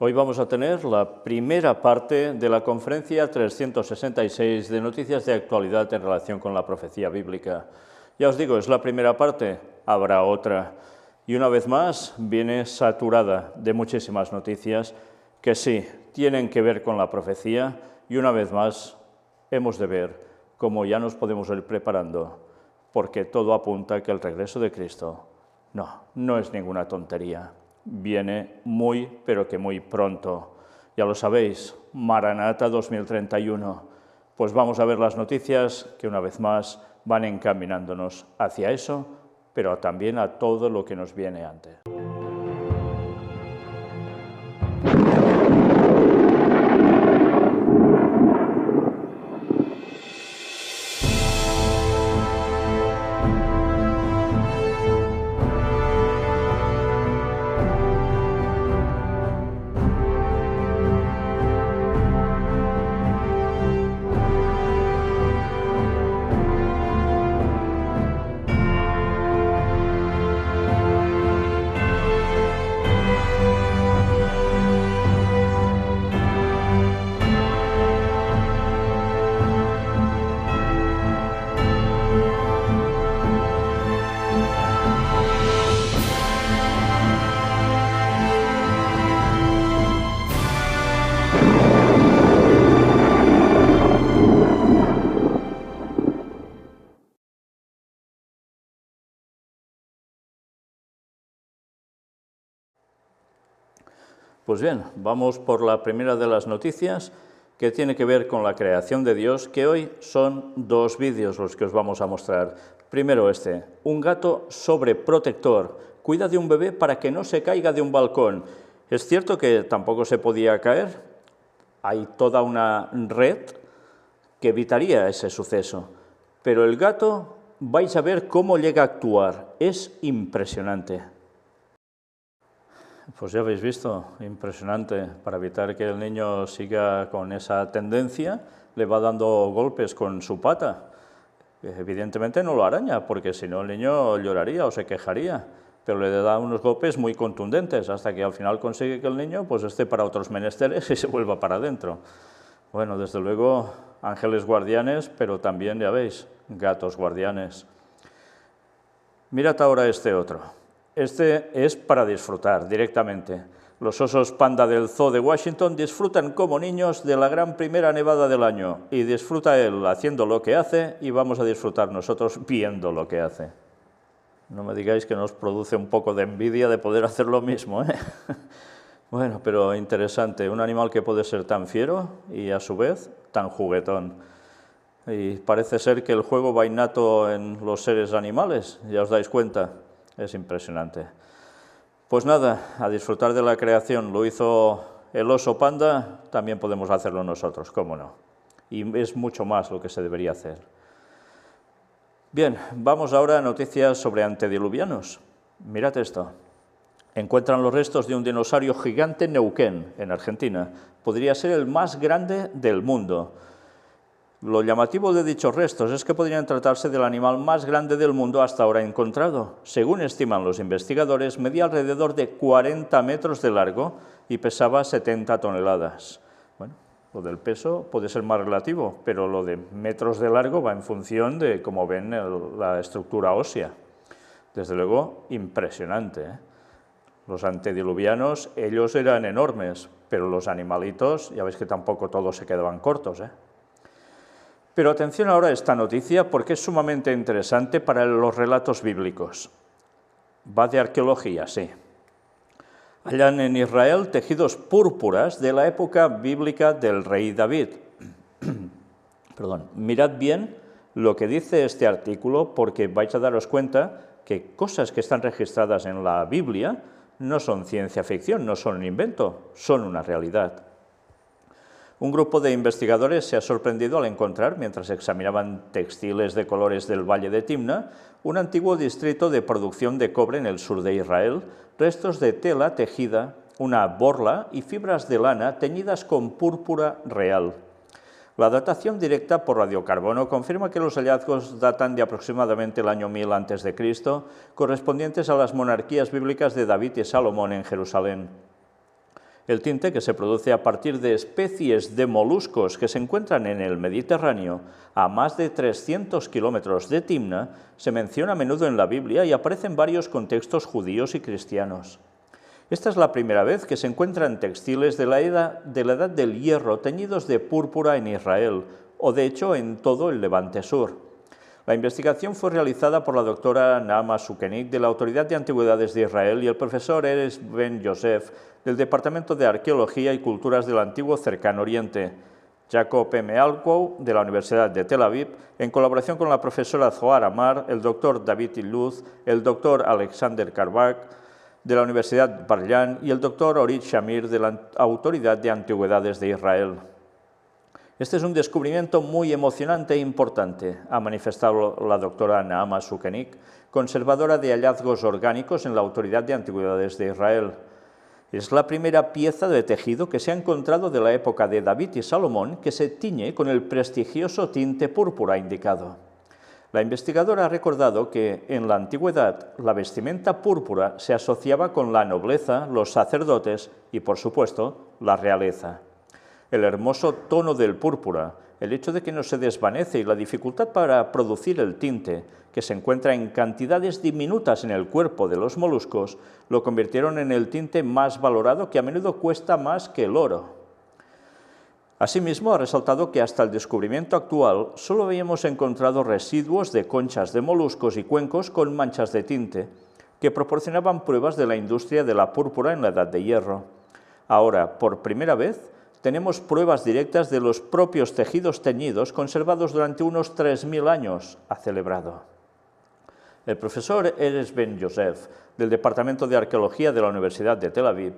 Hoy vamos a tener la primera parte de la conferencia 366 de noticias de actualidad en relación con la profecía bíblica. Ya os digo, es la primera parte, habrá otra. Y una vez más viene saturada de muchísimas noticias que sí, tienen que ver con la profecía y una vez más hemos de ver cómo ya nos podemos ir preparando, porque todo apunta a que el regreso de Cristo no es ninguna tontería. Viene muy, pero que muy pronto. Ya lo sabéis, Maranata 2031. Pues vamos a ver las noticias que una vez más van encaminándonos hacia eso, pero también a todo lo que nos viene antes. Pues bien, vamos por la primera de las noticias que tiene que ver con la creación de Dios, que hoy son dos vídeos los que os vamos a mostrar. Primero un gato sobreprotector, cuida de un bebé para que no se caiga de un balcón. Es cierto que tampoco se podía caer, hay toda una red que evitaría ese suceso, pero el gato vais a ver cómo llega a actuar, es impresionante. Pues ya habéis visto, impresionante. Para evitar que el niño siga con esa tendencia, le va dando golpes con su pata. Evidentemente no lo araña, porque si no el niño lloraría o se quejaría, pero le da unos golpes muy contundentes, hasta que al final consigue que el niño pues esté para otros menesteres y se vuelva para adentro. Bueno, desde luego, ángeles guardianes, pero también, ya veis, gatos guardianes. Mirad ahora este otro. Este es para disfrutar directamente. Los osos panda del Zoo de Washington disfrutan como niños de la gran primera nevada del año, y disfruta él haciendo lo que hace y vamos a disfrutar nosotros viendo lo que hace. No me digáis que nos produce un poco de envidia de poder hacer lo mismo, ¿eh? Bueno, pero interesante, un animal que puede ser tan fiero y a su vez tan juguetón. Y parece ser que el juego va innato en los seres animales, ya os dais cuenta. Es impresionante. Pues nada, a disfrutar de la creación. Lo hizo el oso panda, también podemos hacerlo nosotros, cómo no. Y es mucho más lo que se debería hacer. Bien, vamos ahora a noticias sobre antediluvianos. Mirad esto. Encuentran los restos de un dinosaurio gigante en Neuquén, en Argentina. Podría ser el más grande del mundo. Lo llamativo de dichos restos es que podrían tratarse del animal más grande del mundo hasta ahora encontrado. Según estiman los investigadores, medía alrededor de 40 metros de largo y pesaba 70 toneladas. Bueno, lo del peso puede ser más relativo, pero lo de metros de largo va en función de, como ven, la estructura ósea. Desde luego, impresionante, ¿eh? Los antediluvianos, ellos eran enormes, pero los animalitos, ya veis que tampoco todos se quedaban cortos, ¿eh? Pero atención ahora a esta noticia porque es sumamente interesante para los relatos bíblicos. Va de arqueología, sí. Hallan en Israel tejidos púrpuras de la época bíblica del rey David. Perdón, mirad bien lo que dice este artículo porque vais a daros cuenta que cosas que están registradas en la Biblia no son ciencia ficción, no son un invento, son una realidad. Un grupo de investigadores se ha sorprendido al encontrar, mientras examinaban textiles de colores del Valle de Timna, un antiguo distrito de producción de cobre en el sur de Israel, restos de tela tejida, una borla y fibras de lana teñidas con púrpura real. La datación directa por radiocarbono confirma que los hallazgos datan de aproximadamente el año 1000 a.C., correspondientes a las monarquías bíblicas de David y Salomón en Jerusalén. El tinte, que se produce a partir de especies de moluscos que se encuentran en el Mediterráneo a más de 300 kilómetros de Timna, se menciona a menudo en la Biblia y aparece en varios contextos judíos y cristianos. Esta es la primera vez que se encuentran textiles de la edad del hierro teñidos de púrpura en Israel, o de hecho en todo el Levante Sur. La investigación fue realizada por la doctora Naama Sukenik de la Autoridad de Antigüedades de Israel y el profesor Erez Ben Yosef del Departamento de Arqueología y Culturas del Antiguo Cercano Oriente, Jacob M. Alcow de la Universidad de Tel Aviv, en colaboración con la profesora Zohar Amar, el doctor David Iluz, el doctor Alexander Karbak de la Universidad Bar-Ilan y el doctor Orit Shamir de la Autoridad de Antigüedades de Israel. Este es un descubrimiento muy emocionante e importante, ha manifestado la doctora Naama Sukenik, conservadora de hallazgos orgánicos en la Autoridad de Antigüedades de Israel. Es la primera pieza de tejido que se ha encontrado de la época de David y Salomón que se tiñe con el prestigioso tinte púrpura indicado. La investigadora ha recordado que en la antigüedad la vestimenta púrpura se asociaba con la nobleza, los sacerdotes y, por supuesto, la realeza. El hermoso tono del púrpura, el hecho de que no se desvanece y la dificultad para producir el tinte, que se encuentra en cantidades diminutas en el cuerpo de los moluscos, lo convirtieron en el tinte más valorado que a menudo cuesta más que el oro. Asimismo, ha resaltado que hasta el descubrimiento actual solo habíamos encontrado residuos de conchas de moluscos y cuencos con manchas de tinte, que proporcionaban pruebas de la industria de la púrpura en la Edad de Hierro. Ahora, por primera vez, tenemos pruebas directas de los propios tejidos teñidos conservados durante unos 3000 años, ha celebrado. El profesor Erez Ben Yosef, del Departamento de Arqueología de la Universidad de Tel Aviv,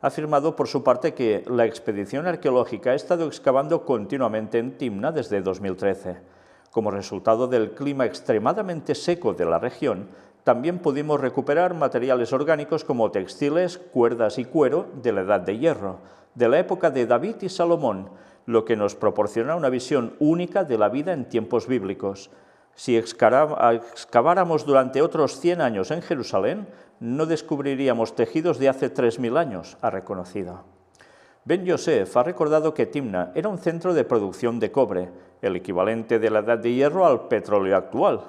ha afirmado por su parte que la expedición arqueológica ha estado excavando continuamente en Timna desde 2013. Como resultado del clima extremadamente seco de la región, también pudimos recuperar materiales orgánicos como textiles, cuerdas y cuero de la Edad de Hierro, de la época de David y Salomón, lo que nos proporciona una visión única de la vida en tiempos bíblicos. Si excaváramos durante otros 100 años en Jerusalén, no descubriríamos tejidos de hace 3000 años, ha reconocido. Ben Yosef ha recordado que Timna era un centro de producción de cobre, el equivalente de la Edad de Hierro al petróleo actual.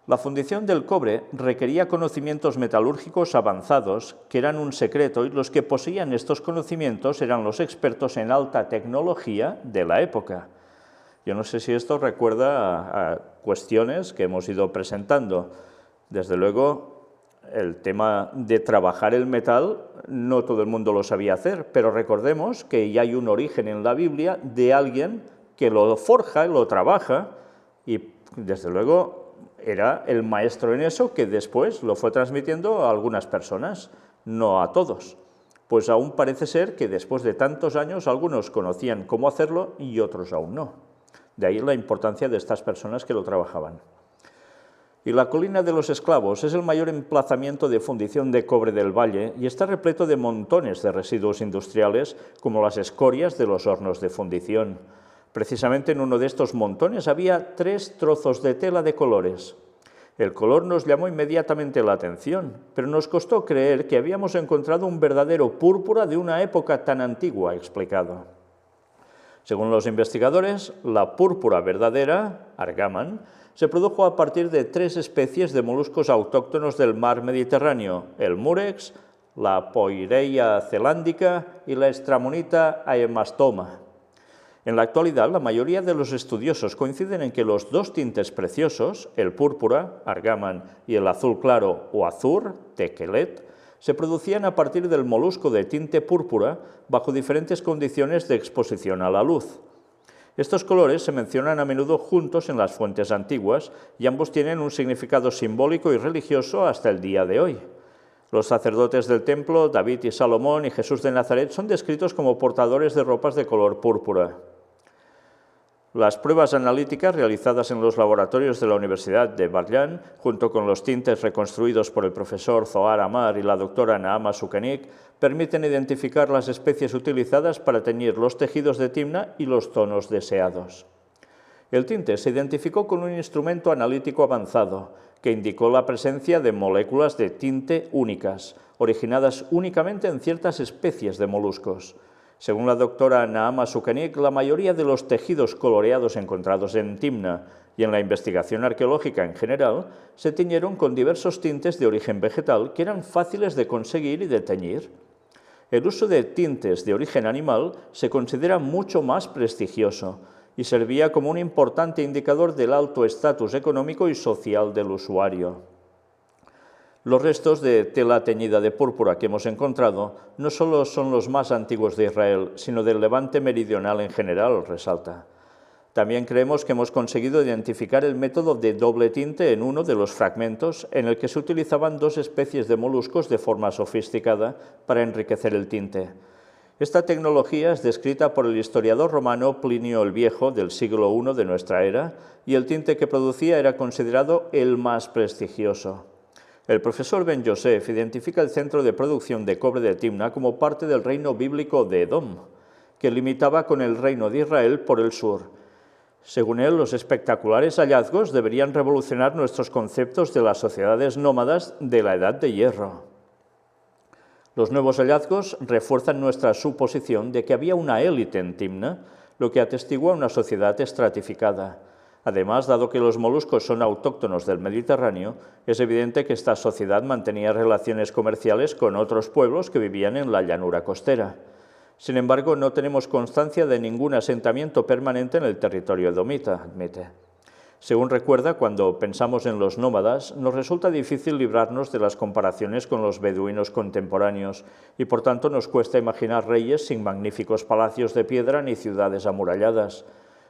La fundición del cobre requería conocimientos metalúrgicos avanzados, que eran un secreto, y los que poseían estos conocimientos eran los expertos en alta tecnología de la época. Yo no sé si esto recuerda a cuestiones que hemos ido presentando. Desde luego, el tema de trabajar el metal, no todo el mundo lo sabía hacer, pero recordemos que ya hay un origen en la Biblia de alguien que lo forja, lo trabaja, y desde luego era el maestro en eso, que después lo fue transmitiendo a algunas personas, no a todos. Pues aún parece ser que después de tantos años algunos conocían cómo hacerlo y otros aún no. De ahí la importancia de estas personas que lo trabajaban. Y la colina de los esclavos es el mayor emplazamiento de fundición de cobre del valle y está repleto de montones de residuos industriales como las escorias de los hornos de fundición. Precisamente en uno de estos montones había 3 trozos de tela de colores. El color nos llamó inmediatamente la atención, pero nos costó creer que habíamos encontrado un verdadero púrpura de una época tan antigua, ha explicado. Según los investigadores, la púrpura verdadera, argaman, se produjo a partir de 3 especies de moluscos autóctonos del mar Mediterráneo, el murex, la Poireia celándica y la Stramonita aemastoma. En la actualidad, la mayoría de los estudiosos coinciden en que los 2 tintes preciosos, el púrpura, argaman, y el azul claro o azur, tequelet, se producían a partir del molusco de tinte púrpura bajo diferentes condiciones de exposición a la luz. Estos colores se mencionan a menudo juntos en las fuentes antiguas y ambos tienen un significado simbólico y religioso hasta el día de hoy. Los sacerdotes del templo, David y Salomón y Jesús de Nazaret, son descritos como portadores de ropas de color púrpura. Las pruebas analíticas realizadas en los laboratorios de la Universidad de Bar-Ilan, junto con los tintes reconstruidos por el profesor Zohar Amar y la doctora Naama Sukenik, permiten identificar las especies utilizadas para teñir los tejidos de Timna y los tonos deseados. El tinte se identificó con un instrumento analítico avanzado, que indicó la presencia de moléculas de tinte únicas, originadas únicamente en ciertas especies de moluscos. Según la doctora Naama Sukanik, la mayoría de los tejidos coloreados encontrados en Timna y en la investigación arqueológica en general se tiñeron con diversos tintes de origen vegetal que eran fáciles de conseguir y de teñir. El uso de tintes de origen animal se considera mucho más prestigioso y servía como un importante indicador del alto estatus económico y social del usuario. Los restos de tela teñida de púrpura que hemos encontrado no solo son los más antiguos de Israel, sino del Levante meridional en general, resalta. También creemos que hemos conseguido identificar el método de doble tinte en uno de los fragmentos en el que se utilizaban dos especies de moluscos de forma sofisticada para enriquecer el tinte. Esta tecnología es descrita por el historiador romano Plinio el Viejo del siglo I de nuestra era, y el tinte que producía era considerado el más prestigioso. El profesor Ben Yosef identifica el centro de producción de cobre de Timna como parte del reino bíblico de Edom, que limitaba con el reino de Israel por el sur. Según él, los espectaculares hallazgos deberían revolucionar nuestros conceptos de las sociedades nómadas de la Edad de Hierro. Los nuevos hallazgos refuerzan nuestra suposición de que había una élite en Timna, lo que atestigua una sociedad estratificada. Además, dado que los moluscos son autóctonos del Mediterráneo, es evidente que esta sociedad mantenía relaciones comerciales con otros pueblos que vivían en la llanura costera. Sin embargo, no tenemos constancia de ningún asentamiento permanente en el territorio edomita, admite. Según recuerda, cuando pensamos en los nómadas, nos resulta difícil librarnos de las comparaciones con los beduinos contemporáneos y por tanto nos cuesta imaginar reyes sin magníficos palacios de piedra ni ciudades amuralladas.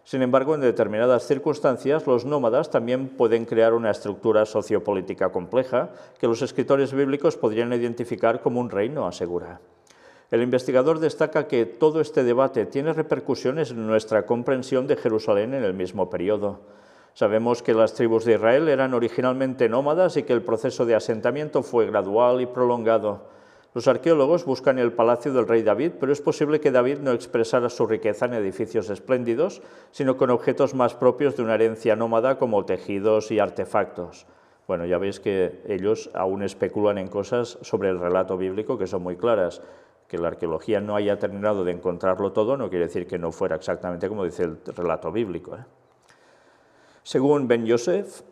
Sin embargo, en determinadas circunstancias, los nómadas también pueden crear una estructura sociopolítica compleja que los escritores bíblicos podrían identificar como un reino, asegura. El investigador destaca que todo este debate tiene repercusiones en nuestra comprensión de Jerusalén en el mismo periodo. Sabemos que las tribus de Israel eran originalmente nómadas y que el proceso de asentamiento fue gradual y prolongado. Los arqueólogos buscan el palacio del rey David, pero es posible que David no expresara su riqueza en edificios espléndidos, sino con objetos más propios de una herencia nómada como tejidos y artefactos. Bueno, ya veis que ellos aún especulan en cosas sobre el relato bíblico que son muy claras. Que la arqueología no haya terminado de encontrarlo todo no quiere decir que no fuera exactamente como dice el relato bíblico. Según Ben Yosef,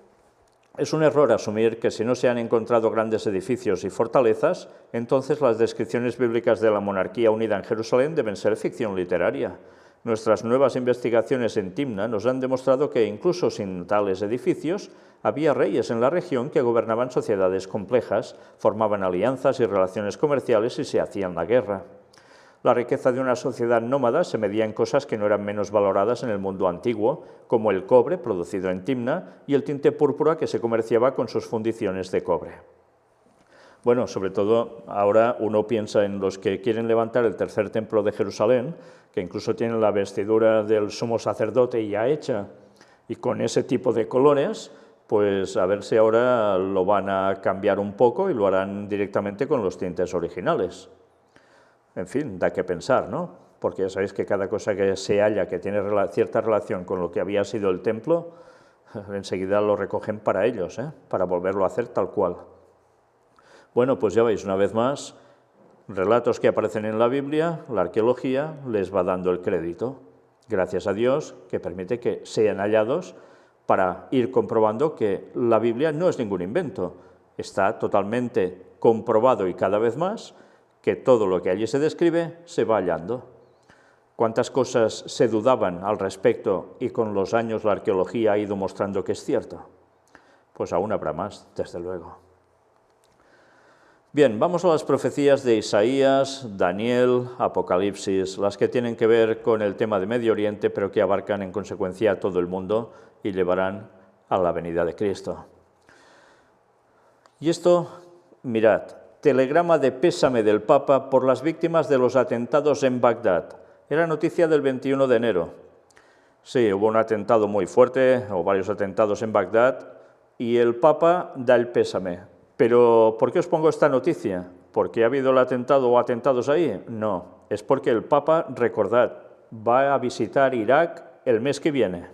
es un error asumir que si no se han encontrado grandes edificios y fortalezas, entonces las descripciones bíblicas de la monarquía unida en Jerusalén deben ser ficción literaria. Nuestras nuevas investigaciones en Timna nos han demostrado que incluso sin tales edificios, había reyes en la región que gobernaban sociedades complejas, formaban alianzas y relaciones comerciales y se hacían la guerra. La riqueza de una sociedad nómada se medía en cosas que no eran menos valoradas en el mundo antiguo, como el cobre producido en Timna y el tinte púrpura que se comerciaba con sus fundiciones de cobre. Bueno, sobre todo ahora uno piensa en los que quieren levantar el tercer templo de Jerusalén, que incluso tienen la vestidura del sumo sacerdote ya hecha, y con ese tipo de colores, pues a ver si ahora lo van a cambiar un poco y lo harán directamente con los tintes originales. En fin, da que pensar, ¿no? Porque ya sabéis que cada cosa que se halla que tiene cierta relación con lo que había sido el templo, enseguida lo recogen para ellos, para volverlo a hacer tal cual. Bueno, pues ya veis, una vez más, relatos que aparecen en la Biblia, la arqueología les va dando el crédito. Gracias a Dios, que permite que sean hallados para ir comprobando que la Biblia no es ningún invento. Está totalmente comprobado y cada vez más que todo lo que allí se describe se va hallando. ¿Cuántas cosas se dudaban al respecto y con los años la arqueología ha ido mostrando que es cierto? Pues aún habrá más, desde luego. Bien, vamos a las profecías de Isaías, Daniel, Apocalipsis, las que tienen que ver con el tema de Medio Oriente, pero que abarcan en consecuencia a todo el mundo y llevarán a la venida de Cristo. Y esto, mirad, telegrama de pésame del Papa por las víctimas de los atentados en Bagdad. Era noticia del 21 de enero. Sí, hubo un atentado muy fuerte, o varios atentados en Bagdad, y el Papa da el pésame. Pero, ¿por qué os pongo esta noticia? ¿Porque ha habido el atentado o atentados ahí? No, es porque el Papa, recordad, va a visitar Irak el mes que viene.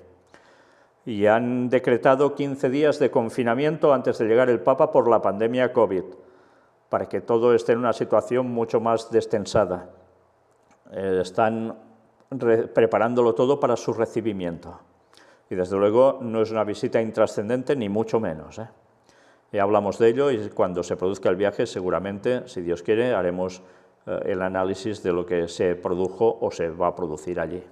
Y han decretado 15 días de confinamiento antes de llegar el Papa por la pandemia COVID. para que todo esté en una situación mucho más destensada. Están preparándolo todo para su recibimiento. Y desde luego no es una visita intrascendente, ni mucho menos. Ya hablamos de ello y cuando se produzca el viaje, seguramente, si Dios quiere, haremos el análisis de lo que se produjo o se va a producir allí.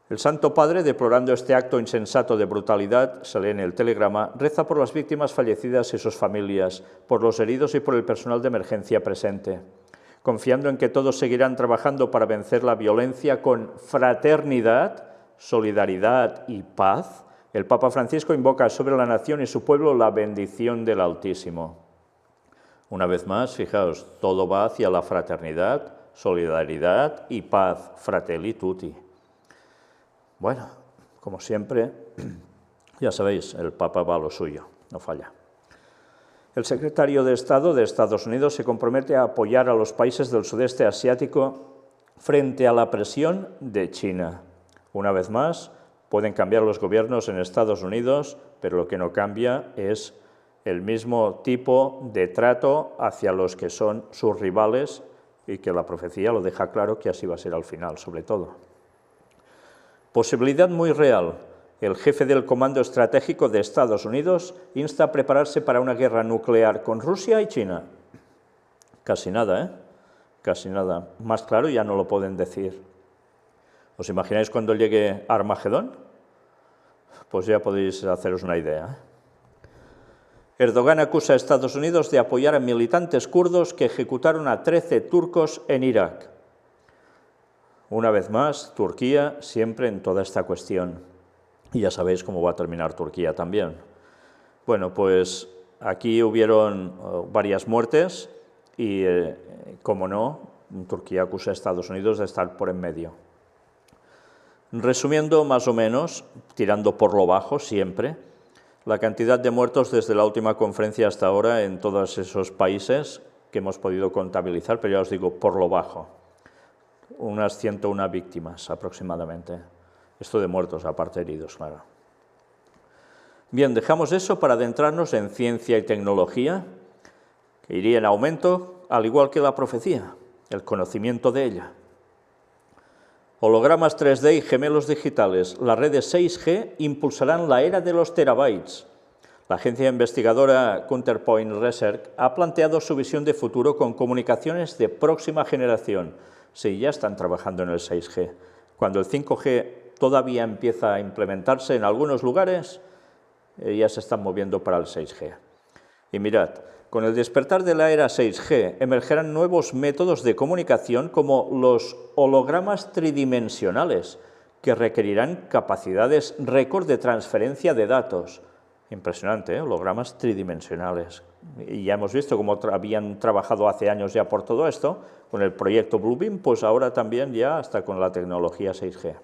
El Santo Padre, deplorando este acto insensato de brutalidad, se lee en el telegrama, reza por las víctimas fallecidas y sus familias, por los heridos y por el personal de emergencia presente. Confiando en que todos seguirán trabajando para vencer la violencia con fraternidad, solidaridad y paz, el Papa Francisco invoca sobre la nación y su pueblo la bendición del Altísimo. Una vez más, fijaos, todo va hacia la fraternidad, solidaridad y paz, fratelli tutti. Bueno, como siempre, ya sabéis, el Papa va a lo suyo, no falla. El secretario de Estado de Estados Unidos se compromete a apoyar a los países del sudeste asiático frente a la presión de China. Una vez más, pueden cambiar los gobiernos en Estados Unidos, pero lo que no cambia es el mismo tipo de trato hacia los que son sus rivales y que la profecía lo deja claro que así va a ser al final, sobre todo. Posibilidad muy real. El jefe del Comando Estratégico de Estados Unidos insta a prepararse para una guerra nuclear con Rusia y China. Casi nada, ¿eh? Casi nada. Más claro ya no lo pueden decir. ¿Os imagináis cuando llegue Armagedón? Pues ya podéis haceros una idea. Erdogan acusa a Estados Unidos de apoyar a militantes kurdos que ejecutaron a 13 turcos en Irak. Una vez más, Turquía siempre en toda esta cuestión. Y ya sabéis cómo va a terminar Turquía también. Bueno, pues aquí hubieron varias muertes y, como no, Turquía acusa a Estados Unidos de estar por en medio. Resumiendo más o menos, tirando por lo bajo siempre, la cantidad de muertos desde la última conferencia hasta ahora en todos esos países que hemos podido contabilizar, pero ya os digo, por lo bajo, unas 101 víctimas aproximadamente. Esto de muertos, aparte heridos, claro. Bien, dejamos eso para adentrarnos en ciencia y tecnología, que iría en aumento, al igual que la profecía, el conocimiento de ella. Hologramas 3D y gemelos digitales, las redes 6G impulsarán la era de los terabytes. La agencia investigadora Counterpoint Research ha planteado su visión de futuro con comunicaciones de próxima generación. Sí, ya están trabajando en el 6G. Cuando el 5G todavía empieza a implementarse en algunos lugares, ya se están moviendo para el 6G. Y mirad, con el despertar de la era 6G emergerán nuevos métodos de comunicación como los hologramas tridimensionales, que requerirán capacidades récord de transferencia de datos. Impresionante, ¿eh? Hologramas tridimensionales. Y ya hemos visto cómo habían trabajado hace años ya por todo esto, con el proyecto Bluebeam, pues ahora también ya hasta con la tecnología 6G.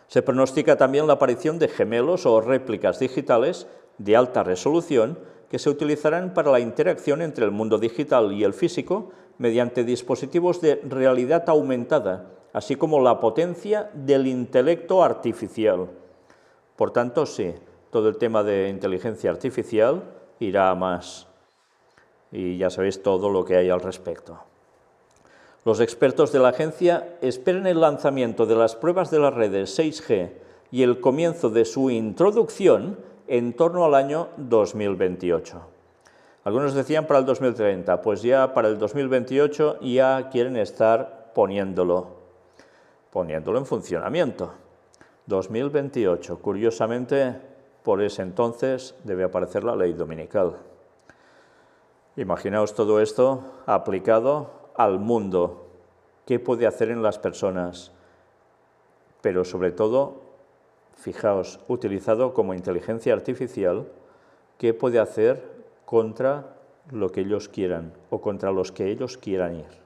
Se pronostica también la aparición de gemelos o réplicas digitales de alta resolución que se utilizarán para la interacción entre el mundo digital y el físico mediante dispositivos de realidad aumentada, así como la potencia del intelecto artificial. Por tanto, sí, todo el tema de inteligencia artificial irá a más. Y ya sabéis todo lo que hay al respecto. Los expertos de la agencia esperan el lanzamiento de las pruebas de las redes 6G y el comienzo de su introducción en torno al año 2028. Algunos decían para el 2030, pues ya para el 2028 ya quieren estar poniéndolo en funcionamiento. 2028, curiosamente, por ese entonces debe aparecer la ley dominical. Imaginaos todo esto aplicado al mundo, qué puede hacer en las personas, pero sobre todo, fijaos, utilizado como inteligencia artificial, qué puede hacer contra lo que ellos quieran o contra los que ellos quieran ir.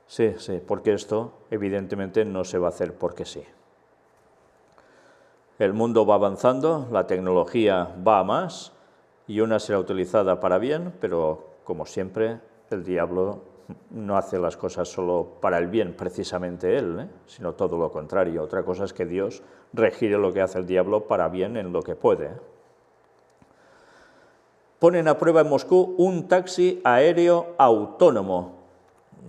Sí, porque esto evidentemente no se va a hacer porque sí. El mundo va avanzando, la tecnología va a más y una será utilizada para bien, pero como siempre, el diablo no hace las cosas solo para el bien, precisamente él, sino todo lo contrario. Otra cosa es que Dios regire lo que hace el diablo para bien en lo que puede. Ponen a prueba en Moscú un taxi aéreo autónomo.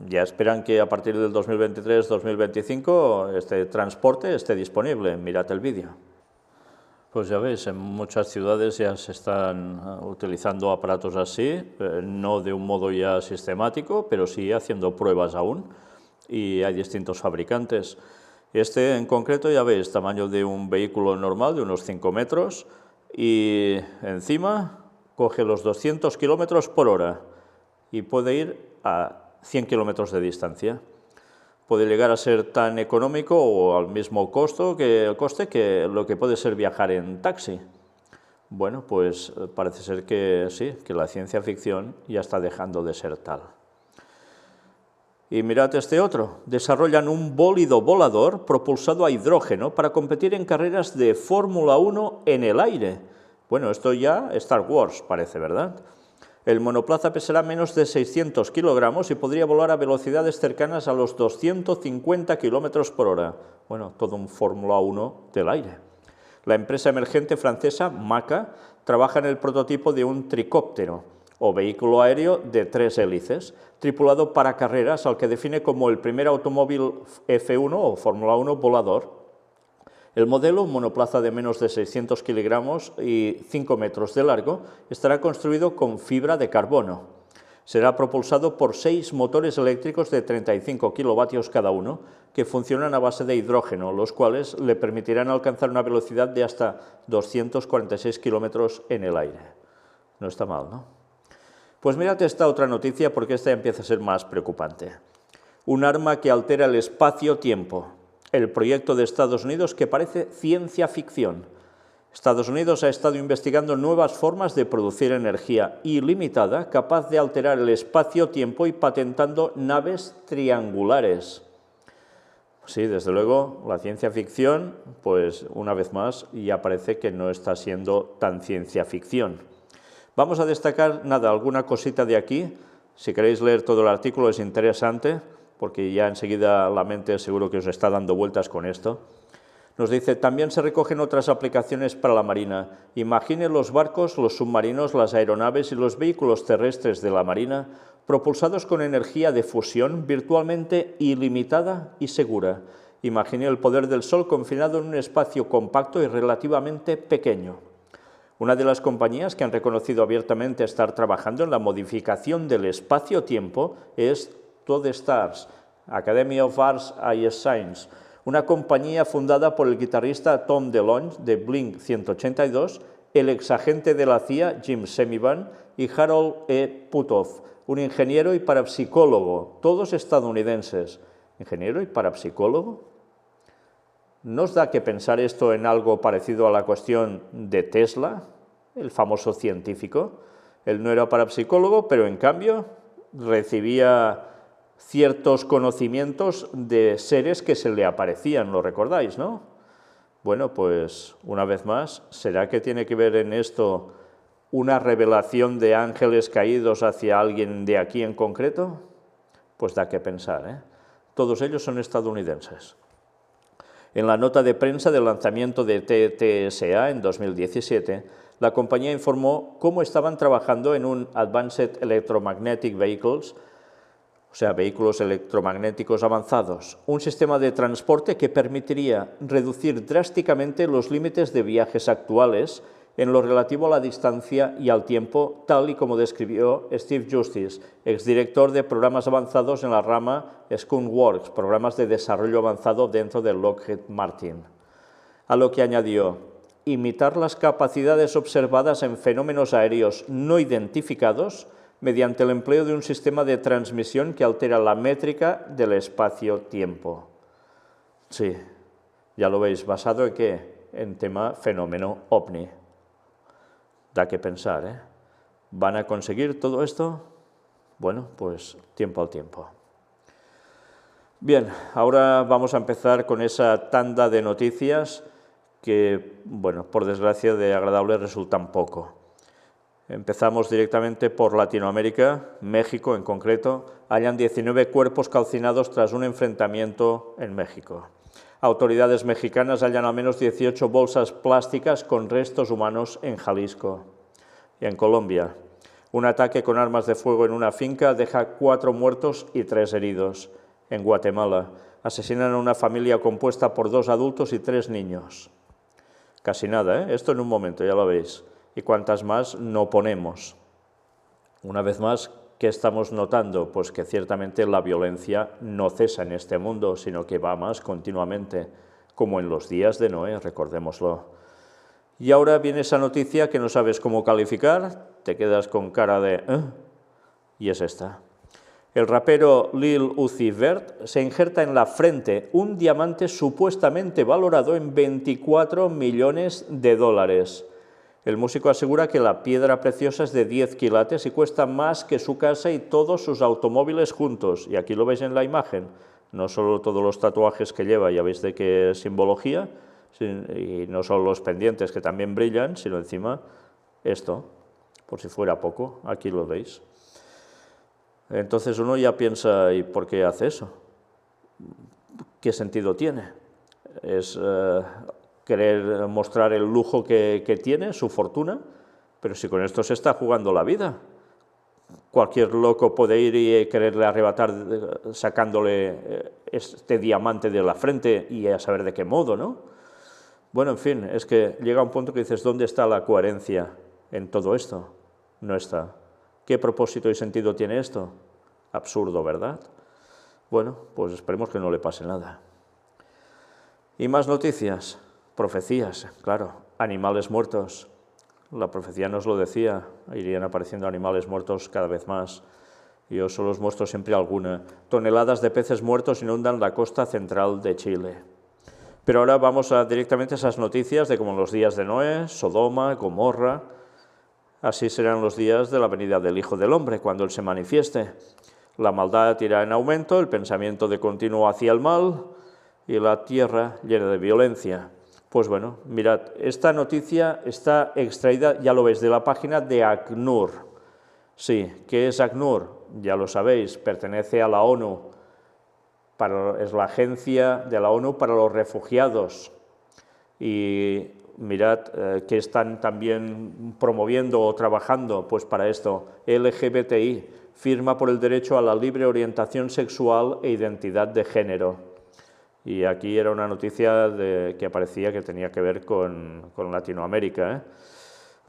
Ya esperan que a partir del 2023-2025 este transporte esté disponible. Mirad el vídeo. Pues ya veis, en muchas ciudades ya se están utilizando aparatos así, no de un modo ya sistemático, pero sí haciendo pruebas aún, y hay distintos fabricantes. Este en concreto, ya veis, tamaño de un vehículo normal, de unos 5 metros, y encima coge los 200 kilómetros por hora y puede ir a 100 kilómetros de distancia. Puede llegar a ser tan económico o al mismo coste que lo que puede ser viajar en taxi. Bueno, pues parece ser que sí, que la ciencia ficción ya está dejando de ser tal. Y mirad este otro, desarrollan un bólido volador propulsado a hidrógeno para competir en carreras de Fórmula 1 en el aire. Bueno, esto ya Star Wars parece, ¿verdad? El monoplaza pesará menos de 600 kilogramos y podría volar a velocidades cercanas a los 250 kilómetros por hora. Bueno, todo un Fórmula 1 del aire. La empresa emergente francesa Maca trabaja en el prototipo de un tricóptero, o vehículo aéreo de 3 hélices, tripulado para carreras, al que define como el primer automóvil F1 o Fórmula 1 volador. El modelo, un monoplaza de menos de 600 kilogramos y 5 metros de largo, estará construido con fibra de carbono. Será propulsado por 6 motores eléctricos de 35 kilovatios cada uno, que funcionan a base de hidrógeno, los cuales le permitirán alcanzar una velocidad de hasta 246 kilómetros en el aire. No está mal, ¿no? Pues mirad esta otra noticia, porque esta ya empieza a ser más preocupante. Un arma que altera el espacio-tiempo. El proyecto de Estados Unidos que parece ciencia ficción. Estados Unidos ha estado investigando nuevas formas de producir energía ilimitada capaz de alterar el espacio-tiempo y patentando naves triangulares. Sí, desde luego, la ciencia ficción, pues una vez más, ya parece que no está siendo tan ciencia ficción. Vamos a destacar, alguna cosita de aquí. Si queréis leer todo el artículo es interesante, porque ya enseguida la mente seguro que os está dando vueltas con esto. Nos dice, también se recogen otras aplicaciones para la Marina. Imagine los barcos, los submarinos, las aeronaves y los vehículos terrestres de la Marina propulsados con energía de fusión virtualmente ilimitada y segura. Imagine el poder del Sol confinado en un espacio compacto y relativamente pequeño. Una de las compañías que han reconocido abiertamente estar trabajando en la modificación del espacio-tiempo es ToDStars, Academy of Arts and Science, una compañía fundada por el guitarrista Tom DeLonge de Blink-182, el exagente de la CIA Jim Semivan y Harold E. Puthoff, un ingeniero y parapsicólogo, todos estadounidenses. ¿Ingeniero y parapsicólogo? ¿No os da que pensar esto en algo parecido a la cuestión de Tesla, el famoso científico? Él no era parapsicólogo, pero en cambio recibía ciertos conocimientos de seres que se le aparecían, ¿lo recordáis, no? Bueno, pues una vez más, ¿será que tiene que ver en esto una revelación de ángeles caídos hacia alguien de aquí en concreto? Pues da que pensar, ¿eh? Todos ellos son estadounidenses. En la nota de prensa del lanzamiento de TTSA en 2017, la compañía informó cómo estaban trabajando en un Advanced Electromagnetic Vehicles, o sea, vehículos electromagnéticos avanzados, un sistema de transporte que permitiría reducir drásticamente los límites de viajes actuales en lo relativo a la distancia y al tiempo, tal y como describió Steve Justice, exdirector de programas avanzados en la rama Skunkworks, programas de desarrollo avanzado dentro de Lockheed Martin. A lo que añadió, imitar las capacidades observadas en fenómenos aéreos no identificados mediante el empleo de un sistema de transmisión que altera la métrica del espacio-tiempo. Sí, ya lo veis, ¿basado en qué? En tema fenómeno ovni. Da que pensar, ¿eh? ¿Van a conseguir todo esto? Bueno, pues tiempo al tiempo. Bien, ahora vamos a empezar con esa tanda de noticias que, bueno, por desgracia de agradable resultan poco. Empezamos directamente por Latinoamérica, México en concreto. Hallan 19 cuerpos calcinados tras un enfrentamiento en México. Autoridades mexicanas hallan al menos 18 bolsas plásticas con restos humanos en Jalisco. en Colombia. Un ataque con armas de fuego en una finca deja 4 muertos y 3 heridos. En Guatemala asesinan a una familia compuesta por 2 adultos y 3 niños. Casi nada, ¿eh? Esto en un momento, ya lo veis. Y cuántas más no ponemos. Una vez más, ¿qué estamos notando? Pues que ciertamente la violencia no cesa en este mundo, sino que va más continuamente, como en los días de Noé, recordémoslo. Y ahora viene esa noticia que no sabes cómo calificar, te quedas con cara de ¿eh? Y es esta. El rapero Lil Uzi Vert se injerta en la frente un diamante supuestamente valorado en 24 millones de dólares. El músico asegura que la piedra preciosa es de 10 quilates y cuesta más que su casa y todos sus automóviles juntos. Y aquí lo veis en la imagen, no solo todos los tatuajes que lleva, ya veis de qué simbología, y no solo los pendientes que también brillan, sino encima esto, por si fuera poco, aquí lo veis. Entonces uno ya piensa, ¿y por qué hace eso? ¿Qué sentido tiene? ¿Es querer mostrar el lujo que tiene, su fortuna? Pero si con esto se está jugando la vida. Cualquier loco puede ir y quererle arrebatar sacándole este diamante de la frente y a saber de qué modo, ¿no? Bueno, en fin, es que llega un punto que dices, ¿dónde está la coherencia en todo esto? No está. ¿Qué propósito y sentido tiene esto? Absurdo, ¿verdad? Bueno, pues esperemos que no le pase nada. Y más noticias, profecías, claro, animales muertos. La profecía nos lo decía, irían apareciendo animales muertos cada vez más. Y yo solo os muestro siempre alguna. Toneladas de peces muertos inundan la costa central de Chile. Pero ahora vamos directamente a esas noticias de como los días de Noé, Sodoma, Gomorra. Así serán los días de la venida del Hijo del Hombre, cuando Él se manifieste. La maldad irá en aumento, el pensamiento de continuo hacia el mal y la tierra llena de violencia. Pues bueno, mirad, esta noticia está extraída, ya lo veis, de la página de ACNUR. Sí, ¿qué es ACNUR? Ya lo sabéis, pertenece a la ONU, es la agencia de la ONU para los refugiados. Y mirad que están también promoviendo o trabajando pues para esto. LGBTI, firma por el derecho a la libre orientación sexual e identidad de género. Y aquí era una noticia que aparecía que tenía que ver con Latinoamérica, ¿eh?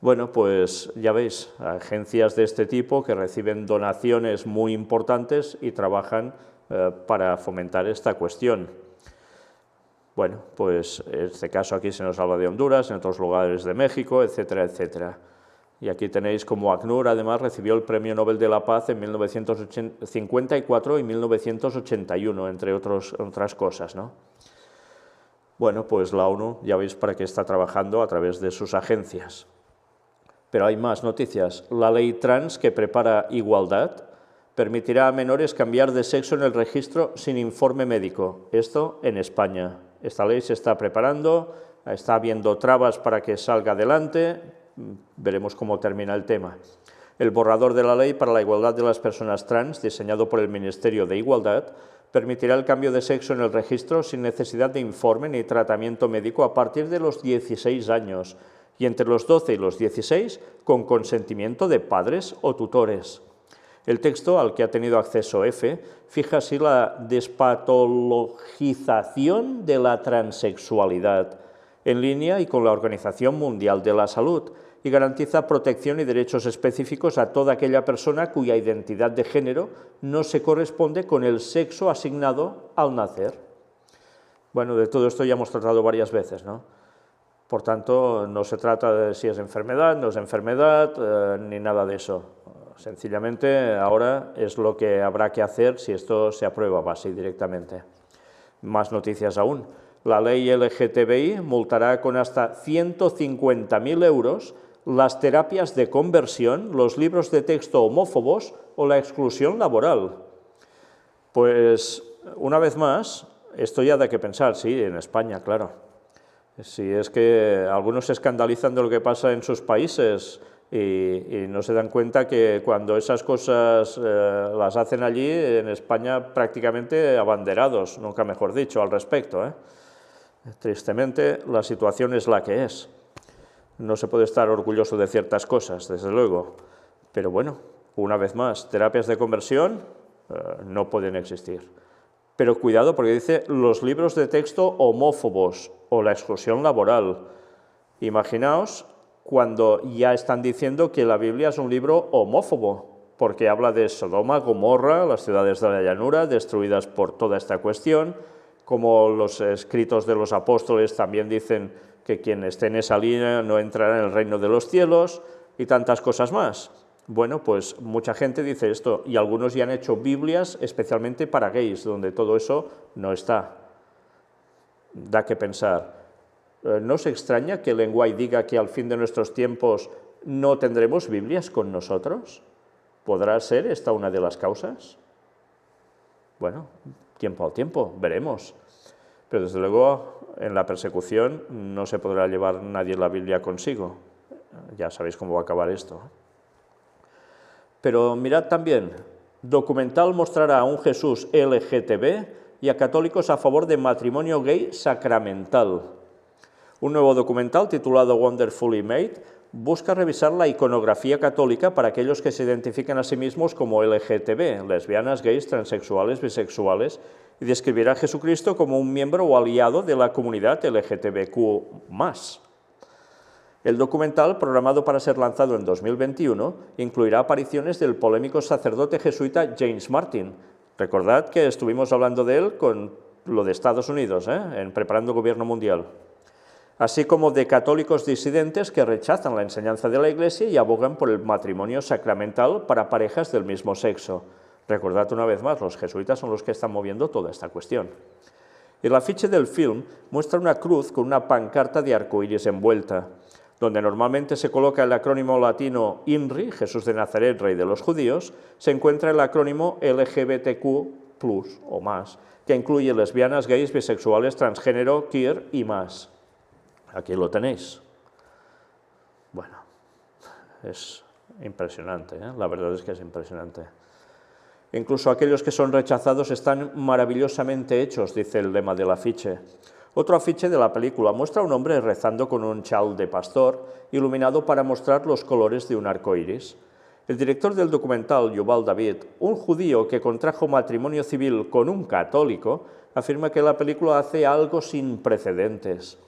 Bueno, pues ya veis, agencias de este tipo que reciben donaciones muy importantes y trabajan para fomentar esta cuestión. Bueno, pues en este caso aquí se nos habla de Honduras, en otros lugares de México, etcétera, etcétera. Y aquí tenéis como ACNUR además recibió el Premio Nobel de la Paz en 1954 y 1981, entre otras cosas, ¿no? Bueno, pues la ONU ya veis para qué está trabajando a través de sus agencias. Pero hay más noticias. La ley trans que prepara igualdad permitirá a menores cambiar de sexo en el registro sin informe médico. Esto en España. Esta ley se está preparando, está habiendo trabas para que salga adelante, veremos cómo termina el tema. El borrador de la ley para la igualdad de las personas trans, diseñado por el Ministerio de Igualdad, permitirá el cambio de sexo en el registro sin necesidad de informe ni tratamiento médico a partir de los 16 años y entre los 12 y los 16 con consentimiento de padres o tutores. El texto, al que ha tenido acceso EFE, fija así la despatologización de la transexualidad, en línea y con la Organización Mundial de la Salud, y garantiza protección y derechos específicos a toda aquella persona cuya identidad de género no se corresponde con el sexo asignado al nacer. Bueno, de todo esto ya hemos tratado varias veces, ¿no? Por tanto, no se trata de si es enfermedad, no es enfermedad, ni nada de eso. Sencillamente, ahora es lo que habrá que hacer si esto se aprueba así directamente. Más noticias aún. La ley LGTBI multará con hasta 150.000 euros las terapias de conversión, los libros de texto homófobos o la exclusión laboral. Pues, una vez más, esto ya da que pensar, sí, en España, claro. Si es que algunos se escandalizan de lo que pasa en sus países y no se dan cuenta que cuando esas cosas las hacen allí, en España prácticamente abanderados, nunca mejor dicho, al respecto, ¿eh? Tristemente, la situación es la que es. No se puede estar orgulloso de ciertas cosas, desde luego, pero bueno, una vez más, terapias de conversión no pueden existir. Pero cuidado, porque dice los libros de texto homófobos o la exclusión laboral. Imaginaos cuando ya están diciendo que la Biblia es un libro homófobo, porque habla de Sodoma, Gomorra, las ciudades de la llanura, destruidas por toda esta cuestión, como los escritos de los apóstoles también dicen que quien esté en esa línea no entrará en el reino de los cielos, y tantas cosas más. Bueno, pues mucha gente dice esto, y algunos ya han hecho Biblias especialmente para gays, donde todo eso no está. Da que pensar. ¿No os extraña que Lenguay diga que al fin de nuestros tiempos no tendremos Biblias con nosotros? ¿Podrá ser esta una de las causas? Bueno, tiempo al tiempo, veremos. Pero desde luego en la persecución no se podrá llevar nadie la Biblia consigo. Ya sabéis cómo va a acabar esto. Pero mirad también, documental mostrará a un Jesús LGTB y a católicos a favor de matrimonio gay sacramental. Un nuevo documental titulado Wonderfully Made busca revisar la iconografía católica para aquellos que se identifican a sí mismos como LGTB, lesbianas, gays, transexuales, bisexuales, y describirá a Jesucristo como un miembro o aliado de la comunidad LGTBQ+. El documental, programado para ser lanzado en 2021, incluirá apariciones del polémico sacerdote jesuita James Martin. Recordad que estuvimos hablando de él con lo de Estados Unidos, en Preparando Gobierno Mundial. Así como de católicos disidentes que rechazan la enseñanza de la Iglesia y abogan por el matrimonio sacramental para parejas del mismo sexo. Recordad una vez más, los jesuitas son los que están moviendo toda esta cuestión. El afiche del film muestra una cruz con una pancarta de arcoíris envuelta, donde normalmente se coloca el acrónimo latino INRI, Jesús de Nazaret, Rey de los Judíos, se encuentra el acrónimo LGBTQ+, o más, que incluye lesbianas, gays, bisexuales, transgénero, queer y más. Aquí lo tenéis. Bueno, es impresionante, la verdad es que es impresionante. Incluso aquellos que son rechazados están maravillosamente hechos, dice el lema del afiche. Otro afiche de la película muestra a un hombre rezando con un chal de pastor, iluminado para mostrar los colores de un arco iris. El director del documental, Yuval David, un judío que contrajo matrimonio civil con un católico, afirma que la película hace algo sin precedentes.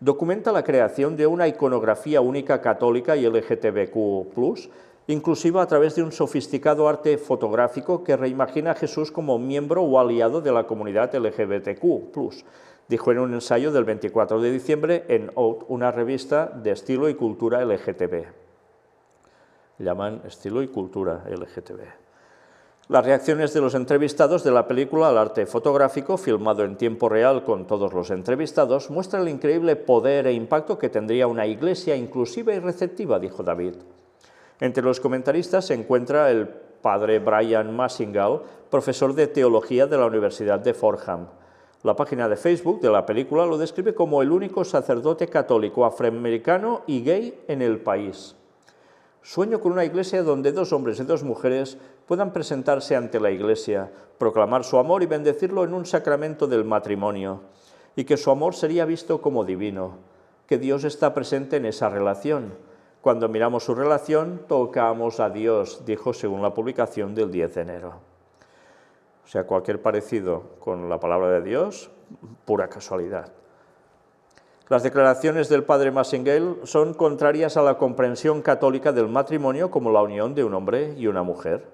Documenta la creación de una iconografía única católica y LGTBQ+, inclusiva a través de un sofisticado arte fotográfico que reimagina a Jesús como miembro o aliado de la comunidad LGBTQ+, dijo en un ensayo del 24 de diciembre en Out, una revista de estilo y cultura LGTB. Llaman estilo y cultura LGTB. Las reacciones de los entrevistados de la película al arte fotográfico, filmado en tiempo real con todos los entrevistados, muestra el increíble poder e impacto que tendría una iglesia inclusiva y receptiva, dijo David. Entre los comentaristas se encuentra el padre Brian Massinghall, profesor de teología de la Universidad de Fordham. La página de Facebook de la película lo describe como el único sacerdote católico afroamericano y gay en el país. Sueño con una iglesia donde 2 hombres y 2 mujeres puedan presentarse ante la iglesia, proclamar su amor y bendecirlo en un sacramento del matrimonio, y que su amor sería visto como divino, que Dios está presente en esa relación. Cuando miramos su relación, tocamos a Dios, dijo según la publicación del 10 de enero. O sea, cualquier parecido con la palabra de Dios, pura casualidad. Las declaraciones del padre Massinghall son contrarias a la comprensión católica del matrimonio como la unión de un hombre y una mujer.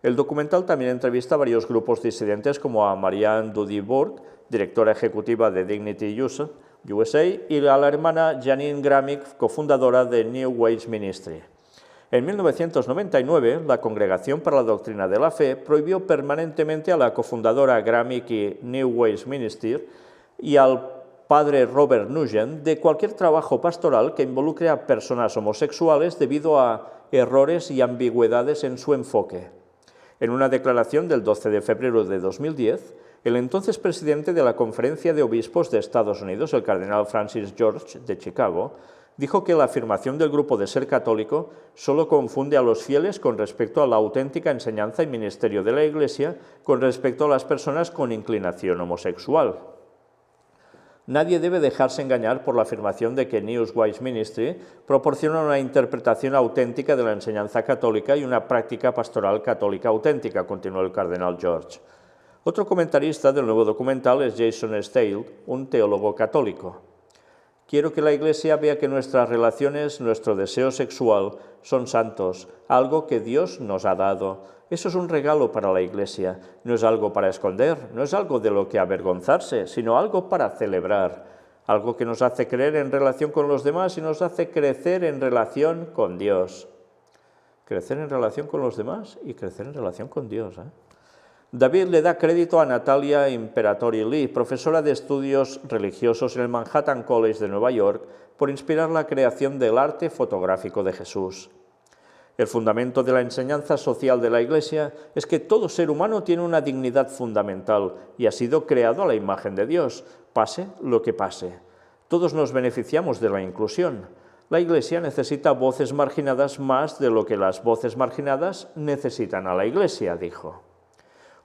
El documental también entrevista a varios grupos disidentes como a Marianne Dudy-Burke, directora ejecutiva de Dignity USA, y a la hermana Janine Gramick, cofundadora de New Ways Ministry. En 1999, la Congregación para la Doctrina de la Fe prohibió permanentemente a la cofundadora Gramick y New Ways Ministry y al padre Robert Nugent de cualquier trabajo pastoral que involucre a personas homosexuales debido a errores y ambigüedades en su enfoque. En una declaración del 12 de febrero de 2010, el entonces presidente de la Conferencia de Obispos de Estados Unidos, el cardenal Francis George de Chicago, dijo que la afirmación del grupo de ser católico solo confunde a los fieles con respecto a la auténtica enseñanza y ministerio de la Iglesia con respecto a las personas con inclinación homosexual. Nadie debe dejarse engañar por la afirmación de que Newswise Ministry proporciona una interpretación auténtica de la enseñanza católica y una práctica pastoral católica auténtica, continuó el cardenal George. Otro comentarista del nuevo documental es Jason Stale, un teólogo católico. Quiero que la Iglesia vea que nuestras relaciones, nuestro deseo sexual, son santos, algo que Dios nos ha dado. Eso es un regalo para la Iglesia, no es algo para esconder, no es algo de lo que avergonzarse, sino algo para celebrar, algo que nos hace creer en relación con los demás y nos hace crecer en relación con Dios. Crecer en relación con los demás y crecer en relación con Dios, David le da crédito a Natalia Imperatori Lee, profesora de estudios religiosos en el Manhattan College de Nueva York, por inspirar la creación del arte fotográfico de Jesús. El fundamento de la enseñanza social de la Iglesia es que todo ser humano tiene una dignidad fundamental y ha sido creado a la imagen de Dios, pase lo que pase. Todos nos beneficiamos de la inclusión. La Iglesia necesita voces marginadas más de lo que las voces marginadas necesitan a la Iglesia, dijo.